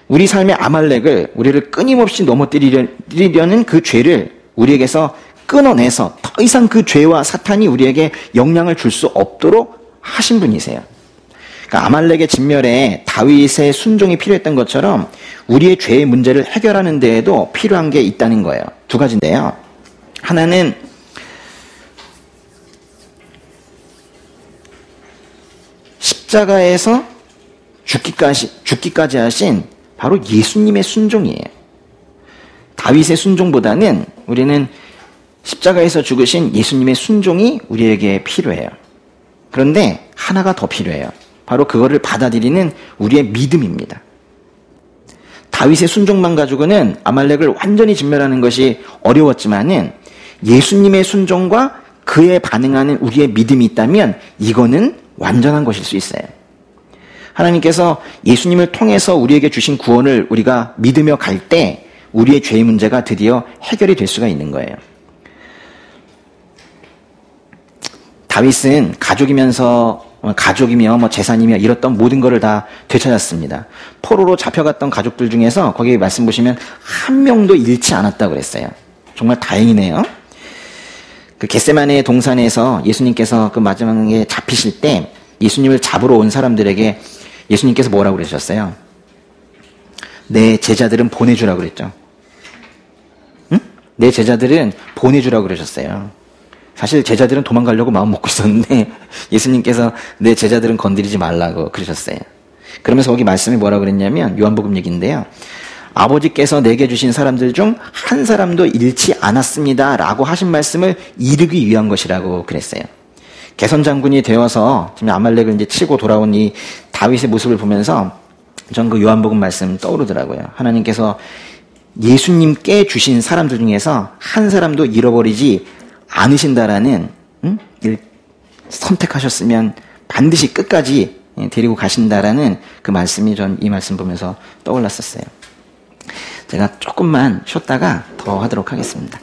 우리 삶의 아말렉을, 우리를 끊임없이 넘어뜨리려는 그 죄를 우리에게서 끊어내서 더 이상 그 죄와 사탄이 우리에게 영향을 줄 수 없도록 하신 분이세요. 그러니까 아말렉의 진멸에 다윗의 순종이 필요했던 것처럼 우리의 죄의 문제를 해결하는 데에도 필요한 게 있다는 거예요. 두 가지인데요. 하나는 십자가에서 죽기까지 하신 바로 예수님의 순종이에요. 다윗의 순종보다는 우리는 십자가에서 죽으신 예수님의 순종이 우리에게 필요해요. 그런데 하나가 더 필요해요. 바로 그거를 받아들이는 우리의 믿음입니다. 다윗의 순종만 가지고는 아말렉을 완전히 진멸하는 것이 어려웠지만은 예수님의 순종과 그에 반응하는 우리의 믿음이 있다면 이거는 완전한 것일 수 있어요. 하나님께서 예수님을 통해서 우리에게 주신 구원을 우리가 믿으며 갈 때 우리의 죄의 문제가 드디어 해결이 될 수가 있는 거예요. 다윗은 가족이며 재산이며 잃었던 모든 것을 다 되찾았습니다. 포로로 잡혀갔던 가족들 중에서 거기 말씀 보시면 한 명도 잃지 않았다고 그랬어요. 정말 다행이네요. 그 겟세마네 동산에서 예수님께서 그 마지막에 잡히실 때 예수님을 잡으러 온 사람들에게 예수님께서 뭐라고 그러셨어요? 내 제자들은 보내주라고 그랬죠. 응? 내 제자들은 보내주라고 그러셨어요. 사실 제자들은 도망가려고 마음 먹고 있었는데 예수님께서 내 제자들은 건드리지 말라고 그러셨어요. 그러면서 거기 말씀이 뭐라고 그랬냐면 요한복음 얘기인데요. 아버지께서 내게 주신 사람들 중 한 사람도 잃지 않았습니다 라고 하신 말씀을 이루기 위한 것이라고 그랬어요. 개선장군이 되어서 지금 아말렉을 이제 치고 돌아온 이 다윗의 모습을 보면서 전 그 요한복음 말씀 떠오르더라고요. 하나님께서 예수님께 주신 사람들 중에서 한 사람도 잃어버리지 않으신다라는 선택하셨으면 반드시 끝까지 데리고 가신다라는 그 말씀이 전 이 말씀 보면서 떠올랐었어요. 제가 조금만 쉬었다가 더 하도록 하겠습니다.